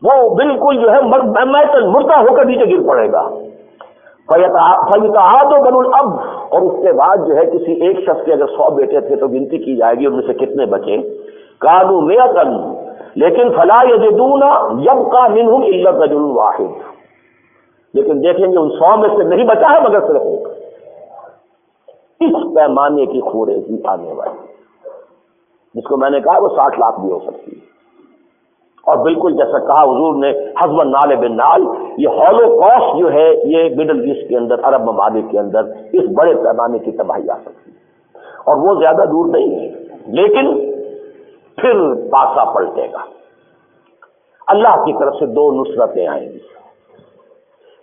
وہ بالکل جو ہے مردہ ہو کر نیچے گر پڑے گا. فیتعاد بنو الاب، اور اس کے بعد جو ہے کسی ایک شخص کے اگر 100 بیٹے تھے تو گنتی کی جائے گی ان میں سے کتنے بچے. کانوا مئۃ، لیکن فلا یجدون یبقى منهم الا رجل واحد، لیکن دیکھیں گے ان 100 میں سے نہیں بچا ہے مگر صرف ایک. اس پیمانے کی خوریزی آنے والی جس کو میں نے کہا وہ 60 لاکھ بھی ہو سکتی ہے. اور بالکل جیسا کہا حضور نے حسب النال بالنال، یہ ہولوکاسٹ جو ہے یہ مڈل ایسٹ کے اندر، عرب ممالک کے اندر اس بڑے پیمانے کی تباہی آ سکتی ہے اور وہ زیادہ دور نہیں ہے. لیکن پھر پاسا پلٹے گا. اللہ کی طرف سے 2 نصرتیں آئیں گی.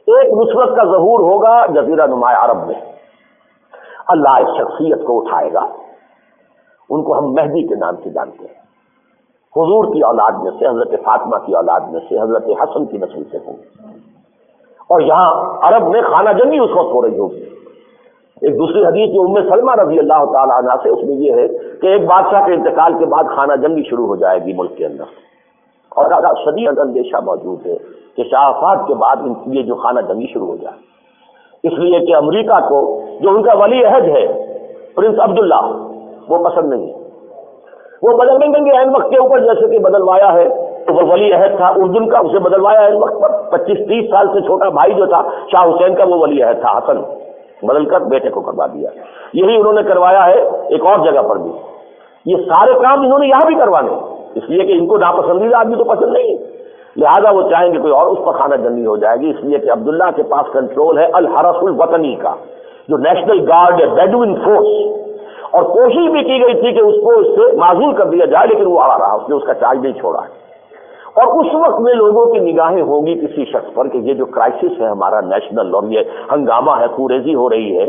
ایک نصرت کا ظہور ہوگا جزیرہ نما عرب میں، اللہ اس شخصیت کو اٹھائے گا، ان کو ہم مہدی کے نام سے جانتے ہیں، حضور کی اولاد میں سے، حضرت فاطمہ کی اولاد میں سے، حضرت حسن کی نسل سے ہوں گے، اور یہاں عرب میں خانہ جنگی اس وقت ہو رہی ہوگی۔ ایک دوسری حدیث جو ام سلمہ رضی اللہ تعالیٰ عنہ سے، اس میں یہ ہے کہ ایک بادشاہ کے انتقال کے بعد خانہ جنگی شروع ہو جائے گی ملک کے اندر، اور زیادہ شدید اندیشہ موجود ہے کہ شاہ آفات کے بعد یہ جو خانہ جنگی شروع ہو جائے، اس لیے کہ امریکہ کو جو ان کا ولی عہد ہے پرنس عبداللہ وہ پسند نہیں ہے، وہ بدل دیں گے عین وقت کے اوپر، جیسے کہ بدلوایا ہے تو وہ ولی عہد تھا اردن کا، اسے بدلوایا عین وقت پر، 25-30 سال سے چھوٹا بھائی جو تھا شاہ حسین کا وہ ولی عہد تھا حسن، بدل کر بیٹے کو کروا دیا۔ یہی انہوں نے کروایا ہے ایک اور جگہ پر بھی، یہ سارے کام انہوں نے یہاں بھی کروانے، اس لیے کہ ان کو ناپسندیدہ آدمی تو پسند نہیں ہے، لہذا وہ چاہیں گے کوئی اور اس پر خانہ جنگی ہو جائے گی، اس لیے کہ عبداللہ کے پاس کنٹرول ہے الحرس الوطنی کا، جو نیشنل گارڈ ہے، بیڈوین فورس، اور کوشش بھی کی گئی تھی کہ اس کو اس سے معزول کر دیا جائے، لیکن وہ آ رہا، اس نے اس کا چارج نہیں چھوڑا ہے۔ اور اس وقت میں لوگوں کی نگاہیں ہوں گی کسی شخص پر کہ یہ جو کرائسس ہے ہمارا نیشنل اور یہ ہنگامہ ہے، خوریزی ہو رہی ہے،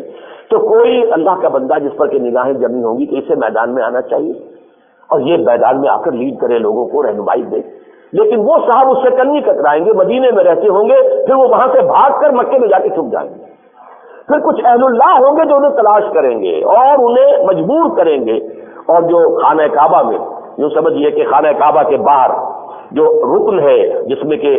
تو کوئی اللہ کا بندہ جس پر کہ نگاہیں جمی ہوں گی کہ اسے میدان میں آنا چاہیے اور یہ میدان میں آ کر لیڈ کرے، لوگوں کو رہنمائی دے، لیکن وہ صاحب اس سے کنی کترائیں گے، مدینے میں رہتے ہوں گے، پھر وہ وہاں سے بھاگ کر مکے میں جا کے چھپ جائیں گے، پھر کچھ اہل اللہ ہوں گے جو انہیں تلاش کریں گے اور انہیں مجبور کریں گے، اور جو خانہ کعبہ میں، یوں سمجھیے کہ خانہ کعبہ کے باہر جو رکن ہے جس میں کہ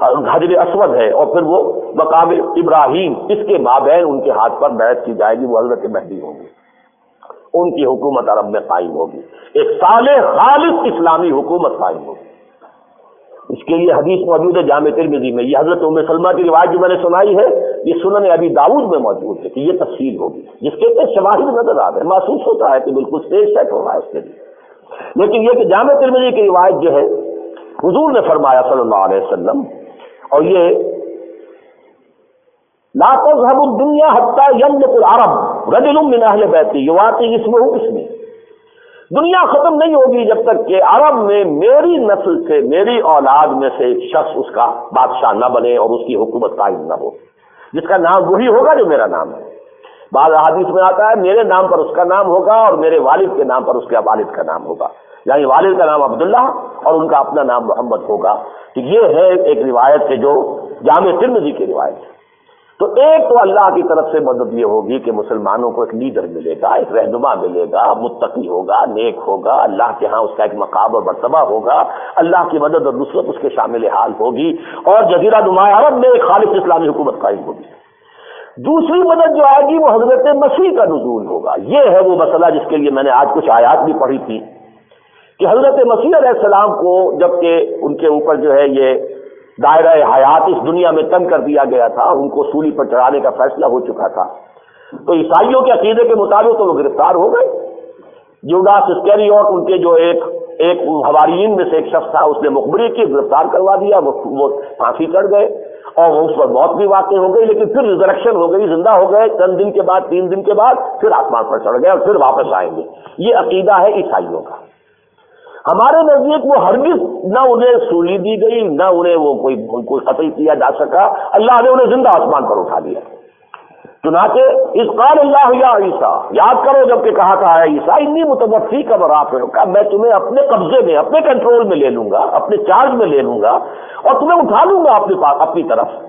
حجر اسود ہے اور پھر وہ مقام ابراہیم، اس کے مابین ان کے ہاتھ پر بیعت کی جائے گی، وہ حضرت مہدی ہوں گے، ان کی حکومت عرب میں قائم ہوگی، ایک صالح خالص اسلامی حکومت قائم ہوگی۔ اس کے لیے حدیث موجود ہے جامع ترمذی میں، یہ حضرت ام سلمہ کی روایت جو میں نے سنائی ہے یہ سنن ابی داؤد میں موجود ہے کہ یہ تفصیل ہوگی، جس کے شواہد نظر آ رہے ہیں، محسوس ہوتا ہے کہ بالکل اسٹیج سیٹ ہو رہا ہے اس کے لیے، لیکن یہ کہ جامع ترمذی کی روایت جو ہے حضور نے فرمایا صلی اللہ علیہ وسلم، اور یہ لا تذهب الدنيا حتى يملك العرب رجل من اهل بيتي يعطي اسمه اسمي، دنیا ختم نہیں ہوگی جب تک کہ عرب میں میری نسل سے، میری اولاد میں سے ایک شخص اس کا بادشاہ نہ بنے اور اس کی حکومت قائم نہ ہو، جس کا نام وہی ہوگا جو میرا نام ہے۔ بعض احادیث میں آتا ہے میرے نام پر اس کا نام ہوگا اور میرے والد کے نام پر اس کے والد کا نام ہوگا، یعنی والد کا نام عبداللہ اور ان کا اپنا نام محمد ہوگا۔ تو یہ ہے ایک روایت ہے جو جامع ترمذی کی روایت ہے۔ تو ایک تو اللہ کی طرف سے مدد یہ ہوگی کہ مسلمانوں کو ایک لیڈر ملے گا، ایک رہنما ملے گا، متقی ہوگا، نیک ہوگا، اللہ کے ہاں اس کا ایک مقام اور مرتبہ ہوگا، اللہ کی مدد اور نصرت اس کے شامل حال ہوگی، اور جزیرہ نما عرب میں ایک خالص اسلامی حکومت قائم ہوگی۔ دوسری مدد جو آئے گی وہ حضرت مسیح کا نزول ہوگا۔ یہ ہے وہ مسئلہ جس کے لیے میں نے آج کچھ آیات بھی پڑھی تھی کہ حضرت مسیح علیہ السلام کو جبکہ ان کے اوپر جو ہے یہ دائرہ حیات اس دنیا میں تنگ کر دیا گیا تھا، ان کو سولی پر چڑھانے کا فیصلہ ہو چکا تھا، تو عیسائیوں کے عقیدے کے مطابق تو وہ گرفتار ہو گئے۔ یوڈاس اسکریوٹ ان کے جو ایک حواریین میں سے ایک شخص تھا، اس نے مخبری کی، گرفتار کروا دیا، وہ پھانسی چڑھ گئے اور وہ اس پر موت بھی واقع ہو گئی، لیکن پھر ریزریکشن ہو گئی، زندہ ہو گئے، چند دن کے بعد، 3 دن کے بعد پھر آسمان پر چڑھ گئے اور پھر واپس آئیں گے۔ یہ عقیدہ ہے عیسائیوں کا۔ ہمارے نزدیک وہ ہرگز نہ انہیں سولی دی گئی، نہ انہیں وہ کوئی قتل کیا جا سکا، اللہ نے انہیں زندہ آسمان پر اٹھا دیا۔ چنانچہ اذ قال اللہ یا عیسیٰ، یاد کرو جب کہ کہا تھا ہے عیسیٰ انی متوفیک ورافعک، میں تمہیں اپنے قبضے میں، اپنے کنٹرول میں لے لوں گا، اپنے چارج میں لے لوں گا اور تمہیں اٹھا لوں گا اپنی طرف،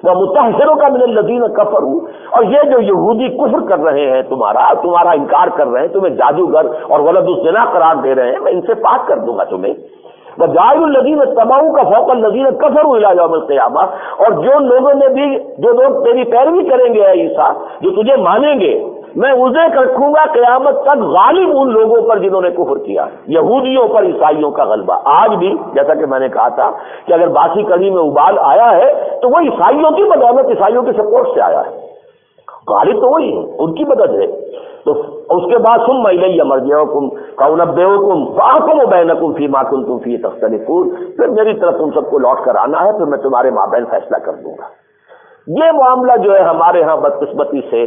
ومطہرک من الذین کفروا، اور یہ جو یہودی کفر کر رہے ہیں، تمہارا انکار کر رہے ہیں، تمہیں جادوگر اور ولد الزنا قرار دے رہے ہیں، میں ان سے پاک کر دوں گا تمہیں، وجاعل الذین اتبعوک فوق الذین کفروا الی یوم القیامہ، اور جو لوگ تیری پیروی کریں گے اے عیسیٰ، جو تجھے مانیں گے، میں اسے رکھوں گا قیامت تک غالب ان لوگوں پر جنہوں نے کفر کیا، یہودیوں پر عیسائیوں کا غلبہ۔ آج بھی جیسا کہ میں نے کہا تھا کہ اگر باسی کڑی میں ابال آیا ہے تو وہ عیسائیوں کی بدولت، عیسائیوں کے سپورٹ سے آیا ہے، غالب تو وہی ہے، ان کی مدد ہے۔ تو اس کے بعد ثم الی مرجعکم فانبئکم واحکم بینکم فیما کنتم فیہ تختلفون، پھر میری طرف تم سب کو لوٹ کر آنا ہے، پھر میں تمہارے مابین فیصلہ کر دوں گا۔ یہ معاملہ جو ہے ہمارے ہاں بدقسمتی سے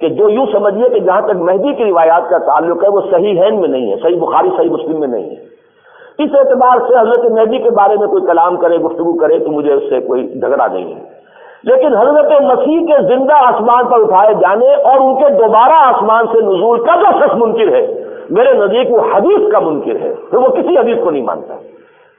کہ جو یوں سمجھیے کہ جہاں تک مہدی کی روایات کا تعلق ہے وہ صحیحین میں نہیں ہے، صحیح بخاری صحیح مسلم میں نہیں ہے، اس اعتبار سے حضرت مہدی کے بارے میں کوئی کلام کرے، گفتگو کرے تو مجھے اس سے کوئی جھگڑا نہیں ہے، لیکن حضرت مسیح کے زندہ آسمان پر اٹھائے جانے اور ان کے دوبارہ آسمان سے نزول کا جو شخص منکر ہے، میرے نزدیک وہ حدیث کا منکر ہے، پھر وہ کسی حدیث کو نہیں مانتا،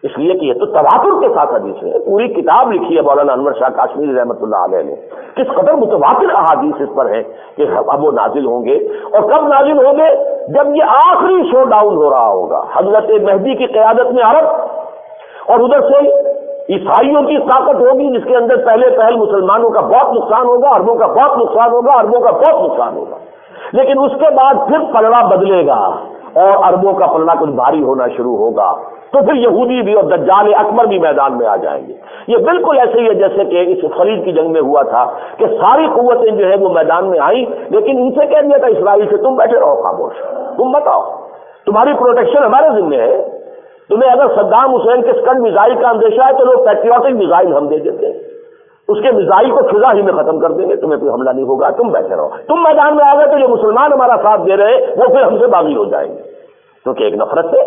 اس لیے کہ یہ تو تواتر کے ساتھ حدیث ہے۔ پوری کتاب لکھی ہے مولانا انور شاہ کاشمیری رحمۃ اللہ علیہ نے، کس قدر متواتر احادیث اس پر ہیں کہ اب وہ نازل ہوں گے، اور کب نازل ہوں گے؟ جب یہ آخری شو ڈاؤن ہو رہا ہوگا، حضرت مہدی کی قیادت میں عرب اور ادھر سے عیسائیوں کی طاقت ہوگی، جس کے اندر پہل مسلمانوں کا بہت نقصان ہوگا، عربوں کا بہت نقصان ہوگا، عربوں کا بہت نقصان ہوگا، لیکن اس کے بعد پھر پلڑا بدلے گا اور عربوں کا پلڑا کچھ بھاری ہونا شروع ہوگا، تو پھر یہودی بھی اور دجال اکبر بھی میدان میں آ جائیں گے۔ یہ بالکل ایسے ہی ہے جیسے کہ اس خلیج کی جنگ میں ہوا تھا کہ ساری قوتیں جو ہے وہ میدان میں آئیں، لیکن ان سے کہہ دیا تھا اسرائیل سے، تم بیٹھے رہو خاموش، تم بتاؤ، تمہاری پروٹیکشن ہمارے ذمہ ہے، تمہیں اگر صدام حسین کے اسکڈ میزائل کا اندیشہ ہے تو لوگ پیٹریوٹک میزائل ہم دے دیتے ہیں، اس کے میزائل کو فضا ہی میں ختم کر دیں گے، تمہیں کوئی حملہ نہیں ہوگا، تم بیٹھے رہو۔ تم میدان میں آ گئے تو جو مسلمان ہمارا ساتھ دے رہے ہیں وہ پھر ہم سے باغی ہو جائیں گے، کیونکہ ایک نفرت ہے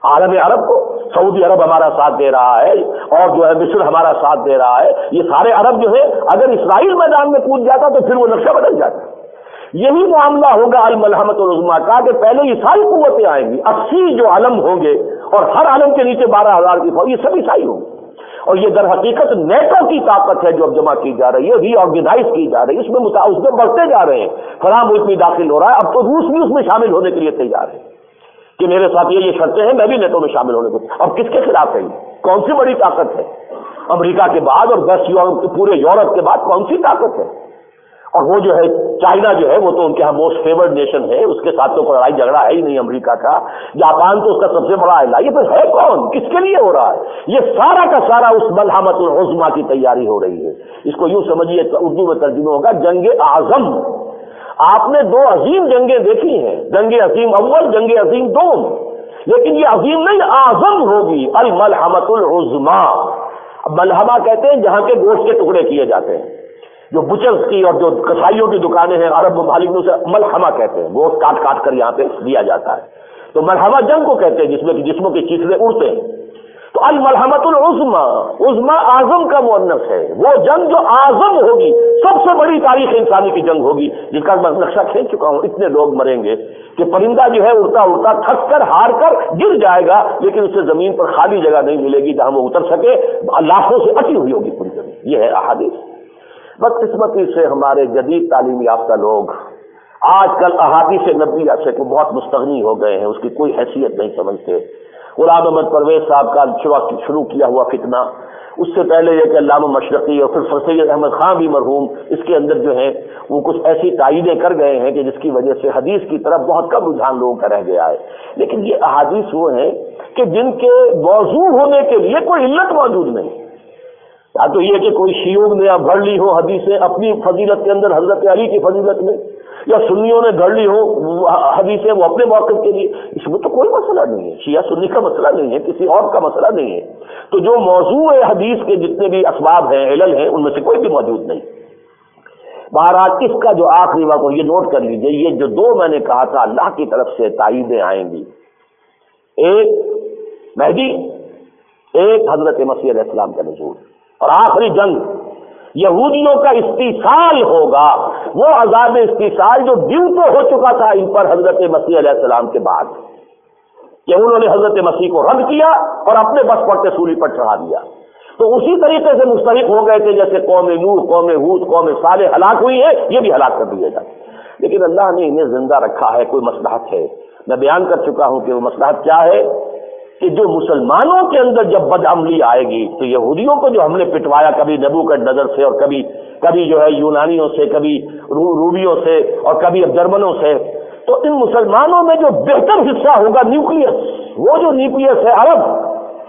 عالم عرب کو، سعودی عرب ہمارا ساتھ دے رہا ہے اور جو ہے مصر ہمارا ساتھ دے رہا ہے، یہ سارے عرب جو ہے اگر اسرائیل میدان میں کود جاتا تو پھر وہ نقشہ بدل جاتا۔ یہی معاملہ ہوگا الملحمۃ العظمیٰ کا کہ پہلے یہ ساری قوتیں آئیں گی، 80 جو علم ہوں گے اور ہر علم کے نیچے 12,000 کی فوج، یہ سب عیسائی ہوں گے، اور یہ در حقیقت نیٹو کی طاقت ہے جو اب جمع کی جا رہی ہے، ری آرگنائز کی جا رہی ہے، اس میں بڑھتے جا رہے ہیں، فلاں ملک بھی داخل ہو رہا ہے، اب تو روس بھی اس میں شامل ہونے کے لیے تیار ہے کہ میرے ساتھ یہ شرطیں ہیں، میں بھی نیٹو میں شامل ہونے کو۔ اب کس کے خلاف ہے؟ کون سی بڑی طاقت ہے؟ امریکہ کے بعد اور 10 پورے یورپ کے بعد کون سی طاقت ہے؟ اور وہ جو ہے چائنا جو ہے وہ تو ان کے ہاں موسٹ فیورڈ نیشن ہے، اس کے ساتھ تو کوئی لڑائی جھگڑا ہے ہی نہیں امریکہ کا، جاپان تو اس کا سب سے بڑا علاقہ، یہ پھر ہے کون؟ کس کے لیے ہو رہا ہے؟ یہ سارا کا سارا اس ملحمۃ العظمیٰ کی تیاری ہو رہی ہے۔ اس کو یوں سمجھیے، اردو میں ترجمہ ہوگا جنگ اعظم۔ آپ نے 2 عظیم جنگیں دیکھی ہیں، جنگ عظیم اول، جنگ عظیم دوم، لیکن یہ عظیم نہیں اعظم ہوگی، الملحمۃ العظمیٰ۔ ملحمہ کہتے ہیں جہاں کے گوشت کے ٹکڑے کیے جاتے ہیں، جو بچرز کی اور جو کسائیوں کی دکانیں ہیں عرب ممالک میں، اسے ملحمہ کہتے ہیں، گوشت کاٹ کاٹ کر یہاں پہ دیا جاتا ہے، تو ملحمہ جنگ کو کہتے ہیں جس میں کہ جسموں کے چیخنے اڑتے ہیں۔ تو الملحمۃ العظمیٰ، عظمیٰ اعظم کا مؤنث ہے، وہ جنگ جو اعظم ہوگی، سب سے بڑی تاریخ انسانی کی جنگ ہوگی، جس کا میں نقشہ کھینچ چکا ہوں۔ اتنے لوگ مریں گے کہ پرندہ جو ہے اڑتا اڑتا تھک کر ہار کر گر جائے گا، لیکن اسے زمین پر خالی جگہ نہیں ملے گی جہاں وہ اتر سکے، لاکھوں سے اٹی ہوئی ہوگی پوری زمین۔ یہ ہے احادیث۔ بدقسمتی سے ہمارے جدید تعلیم یافتہ لوگ آج کل احادیث نبویہ سے کو بہت مستغنی ہو گئے ہیں، اس کی کوئی حیثیت نہیں سمجھتے۔ غلام احمد پرویز صاحب کا شروع کیا ہوا فتنہ، اس سے پہلے یہ کہ علامہ مشرقی اور پھر سید احمد خان بھی مرحوم، اس کے اندر جو ہیں وہ کچھ ایسی تائیدیں کر گئے ہیں کہ جس کی وجہ سے حدیث کی طرف بہت کم رجحان لوگوں کا رہ گیا ہے۔ لیکن یہ احادیث وہ ہیں کہ جن کے موضوع ہونے کے لیے کوئی علت موجود نہیں، یا تو یہ کہ کوئی شیعوں نے گھڑ لی ہو حدیثیں اپنی فضیلت کے اندر حضرت علی کی فضیلت میں، یا سنیوں نے گھڑ لی ہو حدیثیں وہ اپنے موقف کے لیے، اس میں تو کوئی مسئلہ نہیں ہے، شیعہ سنی کا مسئلہ نہیں ہے، کسی اور کا مسئلہ نہیں ہے۔ تو جو موضوع حدیث کے جتنے بھی اسباب ہیں، علل ہیں، ان میں سے کوئی بھی موجود نہیں۔ بہرحال اس کا جو آخری واقعہ یہ نوٹ کر لیجئے، یہ جو 2 میں نے کہا تھا اللہ کی طرف سے تائیدیں آئیں گی، ایک مہدی، ایک حضرت مسیح علیہ السلام کا نزول، اور آخری جنگ یہودیوں کا استیصال ہوگا، وہ عذاب استیصال جو ڈیو تو ہو چکا تھا ان پر حضرت مسیح علیہ السلام کے بعد، کہ انہوں نے حضرت مسیح کو رد کیا اور اپنے بس پڑتے سولی پر چڑھا دیا، تو اسی طریقے سے مستحق ہو گئے تھے جیسے قوم نوح، قوم ہود، قوم صالح ہلاک ہوئی ہے، یہ بھی ہلاک کر دیے جائیں۔ لیکن اللہ نے انہیں زندہ رکھا ہے، کوئی مصلحت ہے، میں بیان کر چکا ہوں کہ وہ مصلحت کیا ہے کہ جو مسلمانوں کے اندر جب بدعملی آئے گی تو یہودیوں کو جو ہم نے پٹوایا کبھی نبوکدنضر سے اور کبھی جو ہے یونانیوں سے، کبھی رومیوں سے اور کبھی اب جرمنوں سے، تو ان مسلمانوں میں جو بہتر حصہ ہوگا نیوکلیس، وہ جو نیوکلیس ہے عرب،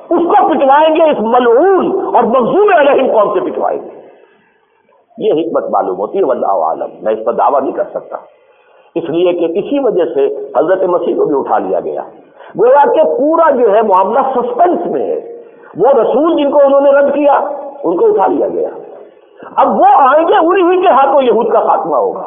اس کو پٹوائیں گے اس ملعون اور مظلوم علیہم قوم سے پٹوائیں گے۔ یہ حکمت معلوم ہوتی ہے، واللہ اعلم، میں اس پر دعویٰ نہیں کر سکتا، اس لیے کہ اسی وجہ سے حضرت مسیح کو بھی اٹھا لیا گیا، گویا کہ پورا جو ہے معاملہ سسپینس میں ہے۔ وہ رسول جن کو انہوں نے رد کیا ان کو اٹھا لیا گیا، اب وہ آئیں گے، انہی کے ہاتھوں یہود کا خاتمہ ہوگا،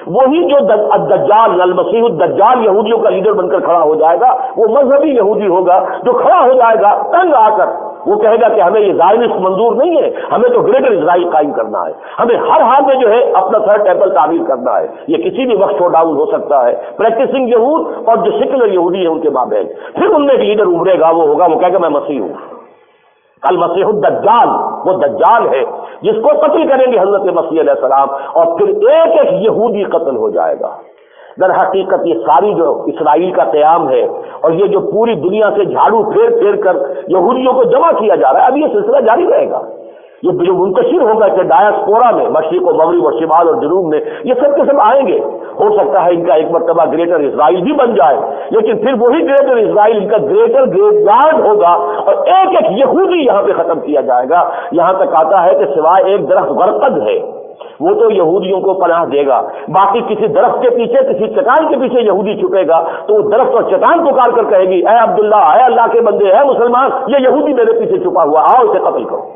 وہی جو الدجال المسیح الدجال یہودیوں کا لیڈر بن کر کھڑا ہو جائے گا، وہ مذہبی یہودی ہوگا جو کھڑا ہو جائے گا تنگ آ کر وہ کہے گا کہ ہمیں یہ زائنسٹ منظور نہیں ہے، ہمیں تو گریٹر اسرائیل قائم کرنا ہے، ہمیں ہر حال میں جو ہے اپنا تھرڈ ٹیمپل تعمیر کرنا ہے۔ یہ کسی بھی وقت شو ڈاؤن ہو سکتا ہے۔ پریکٹسنگ یہود اور جو سیکولر یہودی ہیں ان کے مابین پھر ان میں ایک لیڈر ابھرے گا، وہ ہوگا، وہ کہے گا میں مسیح ہوں، المسیح الدجال، وہ دجال ہے جس کو قتل کریں گے حضرت مسیح علیہ السلام، اور پھر ایک ایک یہودی قتل ہو جائے گا۔ در حقیقت یہ ساری جو اسرائیل کا قیام ہے اور یہ جو پوری دنیا سے جھاڑو پھیر پھیر کر یہودیوں کو جمع کیا جا رہا ہے، اب یہ سلسلہ جاری رہے گا۔ یہ جو منتشر ہوگا کہ ڈایاسپورا میں، مشرق و مغرب اور شمال اور جنوب میں، یہ سب کے سب آئیں گے۔ ہو سکتا ہے ان کا ایک مرتبہ گریٹر اسرائیل بھی بن جائے، لیکن پھر وہی گریٹر اسرائیل ان کا گریٹر گریٹ یارڈ ہوگا اور ایک ایک یہودی یہاں پہ ختم کیا جائے گا۔ یہاں تک آتا ہے کہ سوائے ایک درخت غرقد ہے، وہ تو یہودیوں کو پناہ دے گا، باقی کسی درخت کے پیچھے، کسی چٹان کے پیچھے یہودی چھپے گا تو وہ درخت اور چٹان پکار کر کہے گی، اے عبداللہ، اے اللہ کے بندے، اے مسلمان، یہ یہودی میرے پیچھے چھپا ہوا، آؤ اسے قتل کرو۔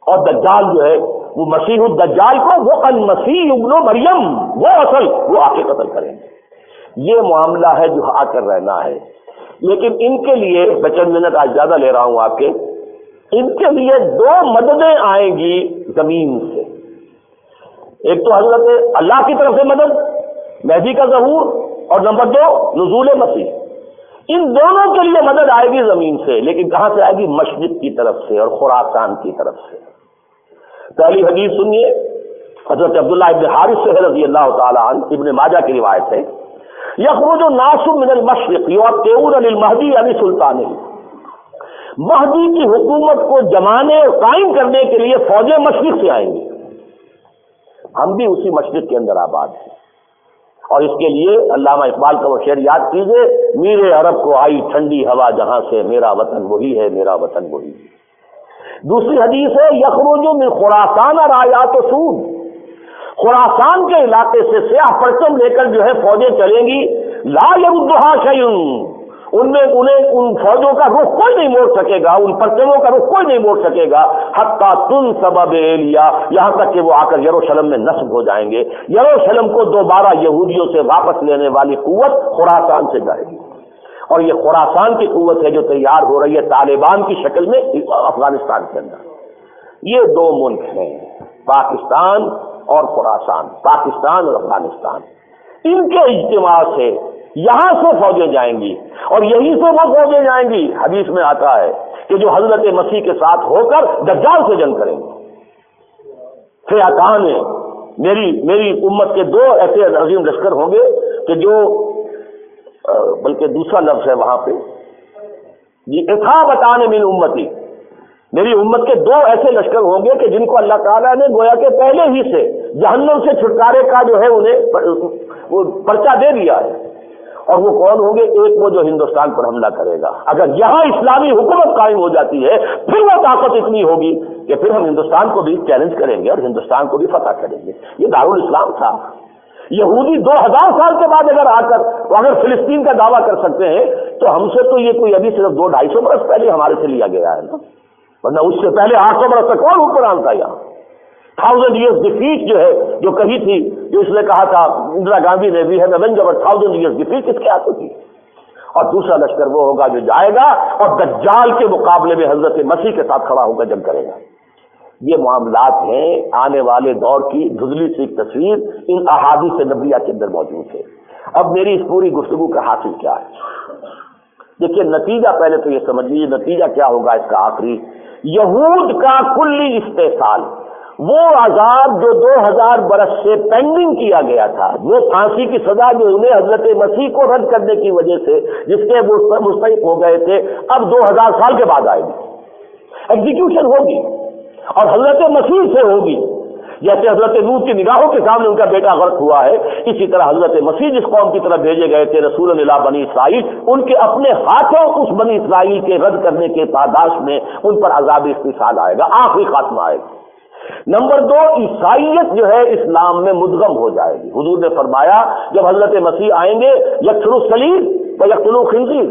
اور دجال جو ہے وہ مسیح الدجال کو، وہ المسیح ابن مریم، وہ اصل وہ آ کے قتل کریں گے۔ یہ معاملہ ہے جو آ کر رہنا ہے۔ لیکن ان کے لیے میں چند منٹ آج زیادہ لے رہا ہوں آپ کے، ان کے لیے دو مددیں آئیں گی زمین سے۔ ایک تو حضرت اللہ کی طرف سے مدد، مہدی کا ظہور، اور نمبر دو نزول مسیح۔ ان دونوں کے لیے مدد آئے گی زمین سے، لیکن کہاں سے آئے گی؟ مشرق کی طرف سے اور خراسان کی طرف سے۔ پہلی حدیث سنیے، حضرت عبداللہ ابن حارث سے رضی اللہ تعالی عنہ، ابن ماجہ کی روایت ہے، یخرج الناس من المشرق یعطون للمہدی علی سلطانہ، مہدی کی حکومت کو جمانے اور قائم کرنے کے لیے فوجیں مشرق سے آئیں گی۔ ہم بھی اسی مشرق کے اندر آباد ہیں، اور اس کے لیے علامہ اقبال کا وہ شعر یاد کیجیے، میرے عرب کو آئی ٹھنڈی ہوا جہاں سے، میرا وطن وہی ہے، میرا وطن وہی ہے۔ دوسری حدیث ہے، یخرج من خراسان رایات و سود، خراسان کے علاقے سے سیاہ پرچم لے کر جو ہے فوجیں چلیں گی، لا یردھا شیء، انہیں ان فوجوں کا رخ کوئی نہیں موڑ سکے گا، ان پرچموں کا رخ کوئی نہیں موڑ سکے گا، حتیٰ تنصب بإیلیا، یہاں تک کہ وہ آ کر یروشلم میں نصب ہو جائیں گے۔ یروشلم کو دوبارہ یہودیوں سے واپس لینے والی قوت خراسان سے جائے گی، اور یہ خراسان کی قوت ہے جو تیار ہو رہی ہے طالبان کی شکل میں افغانستان کے اندر۔ یہ دو ملک ہیں، پاکستان اور خراسان، پاکستان اور افغانستان۔ ان کے اجتماع سے یہاں سے فوجیں جائیں گی، اور یہیں سے وہ فوجیں جائیں گی، حدیث میں آتا ہے کہ جو حضرت مسیح کے ساتھ ہو کر دجال سے جنگ کریں گے۔ فئتان، میری امت کے دو ایسے عظیم لشکر ہوں گے کہ جو، بلکہ دوسرا لفظ ہے وہاں پہ، جی، اصحابتان من امتی، میری امت کے دو ایسے لشکر ہوں گے کہ جن کو اللہ تعالیٰ نے گویا کہ پہلے ہی سے جہنم سے چھٹکارے کا جو ہے انہیں وہ پرچہ دے دیا ہے، اور وہ کون ہوں گے؟ ایک وہ جو ہندوستان پر حملہ کرے گا۔ اگر یہاں اسلامی حکومت قائم ہو جاتی ہے پھر وہ طاقت اتنی ہوگی کہ پھر ہم ہندوستان کو بھی چیلنج کریں گے اور ہندوستان کو بھی فتح کریں گے۔ یہ دارالاسلام تھا۔ یہودی 2000 سال کے بعد اگر آ کر اگر فلسطین کا دعویٰ کر سکتے ہیں تو ہم سے تو یہ کوئی ابھی صرف 200-250 برس پہلے ہمارے سے لیا گیا ہے نا، ورنہ اس سے پہلے 800 برس تک کون حکمران تھا یہاں؟ 1000 years defeat جو ہے، جو کہی تھی، جو اس نے کہا تھا اندرا گاندھی نے بھی ہے، 1000 years defeat کس کے ہاتھوں تھی؟ اور دوسرا لشکر وہ ہوگا جو جائے گا اور دجال کے مقابلے میں حضرت مسیح کے ساتھ کھڑا ہو کر جنگ کرے گا۔ یہ معاملات ہیں، آنے والے دور کی دھندلی سی ایک تصویر ان احادیث نبویہ کے اندر موجود ہے۔ اب میری اس پوری گفتگو کا حاصل کیا ہے؟ دیکھیے، نتیجہ پہلے تو یہ سمجھ لیجیے، نتیجہ کیا ہوگا اس کا آخری، یہود کا کلی استحصال، وہ عذاب جو 2000 برس سے پینڈنگ کیا گیا تھا، وہ پھانسی کی سزا جو انہیں حضرت مسیح کو رد کرنے کی وجہ سے جس کے مستحق ہو گئے تھے، اب 2000 سال کے بعد آئے گی، ایگزیکیوشن ہوگی اور حضرت مسیح سے ہوگی۔ جیسے حضرت نوح کی نگاہوں کے سامنے ان کا بیٹا غرق ہوا ہے، اسی طرح حضرت مسیح جس قوم کی طرف بھیجے گئے تھے رسول اللہ بنی اسرائیل، ان کے اپنے ہاتھوں اس بنی اسرائیل کے رد کرنے کے پاداش میں ان پر عذاب استحصال آئے گا، آخری خاتمہ آئے گا۔ نمبر 2، عیسائیت جو ہے اسلام میں مدغم ہو جائے گی۔ حضور نے فرمایا جب حضرت مسیح آئیں گے، یکسر الصلیب و یقتل الخنزیر،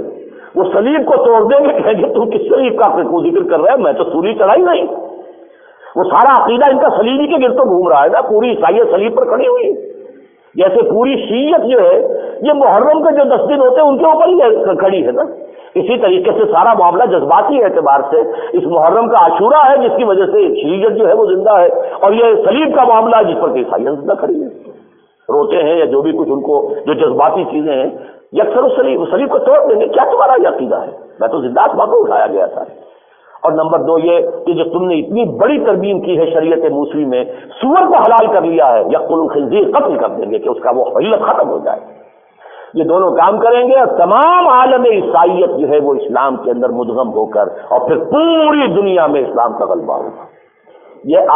وہ صلیب کو توڑ دیں گے، کہیں گے تم کس صلیب کا ذکر کر رہے ہیں، میں تو سولی چڑھائی نہیں۔ وہ سارا عقیدہ ان کا صلیبی کے گرد تو گھوم رہا ہے نا، پوری عیسائیت صلیب پر کھڑی ہوئی، جیسے پوری شیعت جو ہے یہ محرم کے جو 10 دن ہوتے ہیں ان کے اوپر ہی کھڑی ہے نا۔ اسی طریقے سے سارا معاملہ جذباتی اعتبار سے اس محرم کا عاشورہ ہے جس کی وجہ سے شریعت جو ہے وہ زندہ ہے، اور یہ سلیب کا معاملہ ہے جس پر کہ عیسائیت زندہ کھڑی ہے، روتے ہیں یا جو بھی کچھ ان کو جو جذباتی چیزیں ہیں، یکسر سلیب کو توڑ دیں گے، کیا تمہارا یہ عقیدہ ہے؟ میں تو زندہ آسماں کو اٹھایا گیا تھا۔ اور نمبر دو یہ کہ جو تم نے اتنی بڑی ترمیم کی ہے شریعت موسوی میں، سور کو حلال کر لیا ہے، یقتل الخنزیر، قتل کر دیں گے کہ اس کا وہ حلیت ختم ہو جائے۔ یہ دونوں کام کریں گے اور تمام عالم عیسائیت جو ہے وہ اسلام کے اندر مدغم ہو کر اور پھر پوری دنیا میں اسلام کا غلبہ ہوگا۔ یہ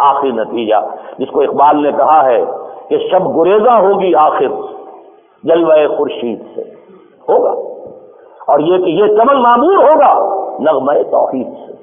آخری نتیجہ جس کو اقبال نے کہا ہے کہ شب گریزہ ہوگی آخر جلوہ خورشید سے، ہوگا، اور یہ کہ یہ چمن معمور ہوگا نغمہ توحید سے۔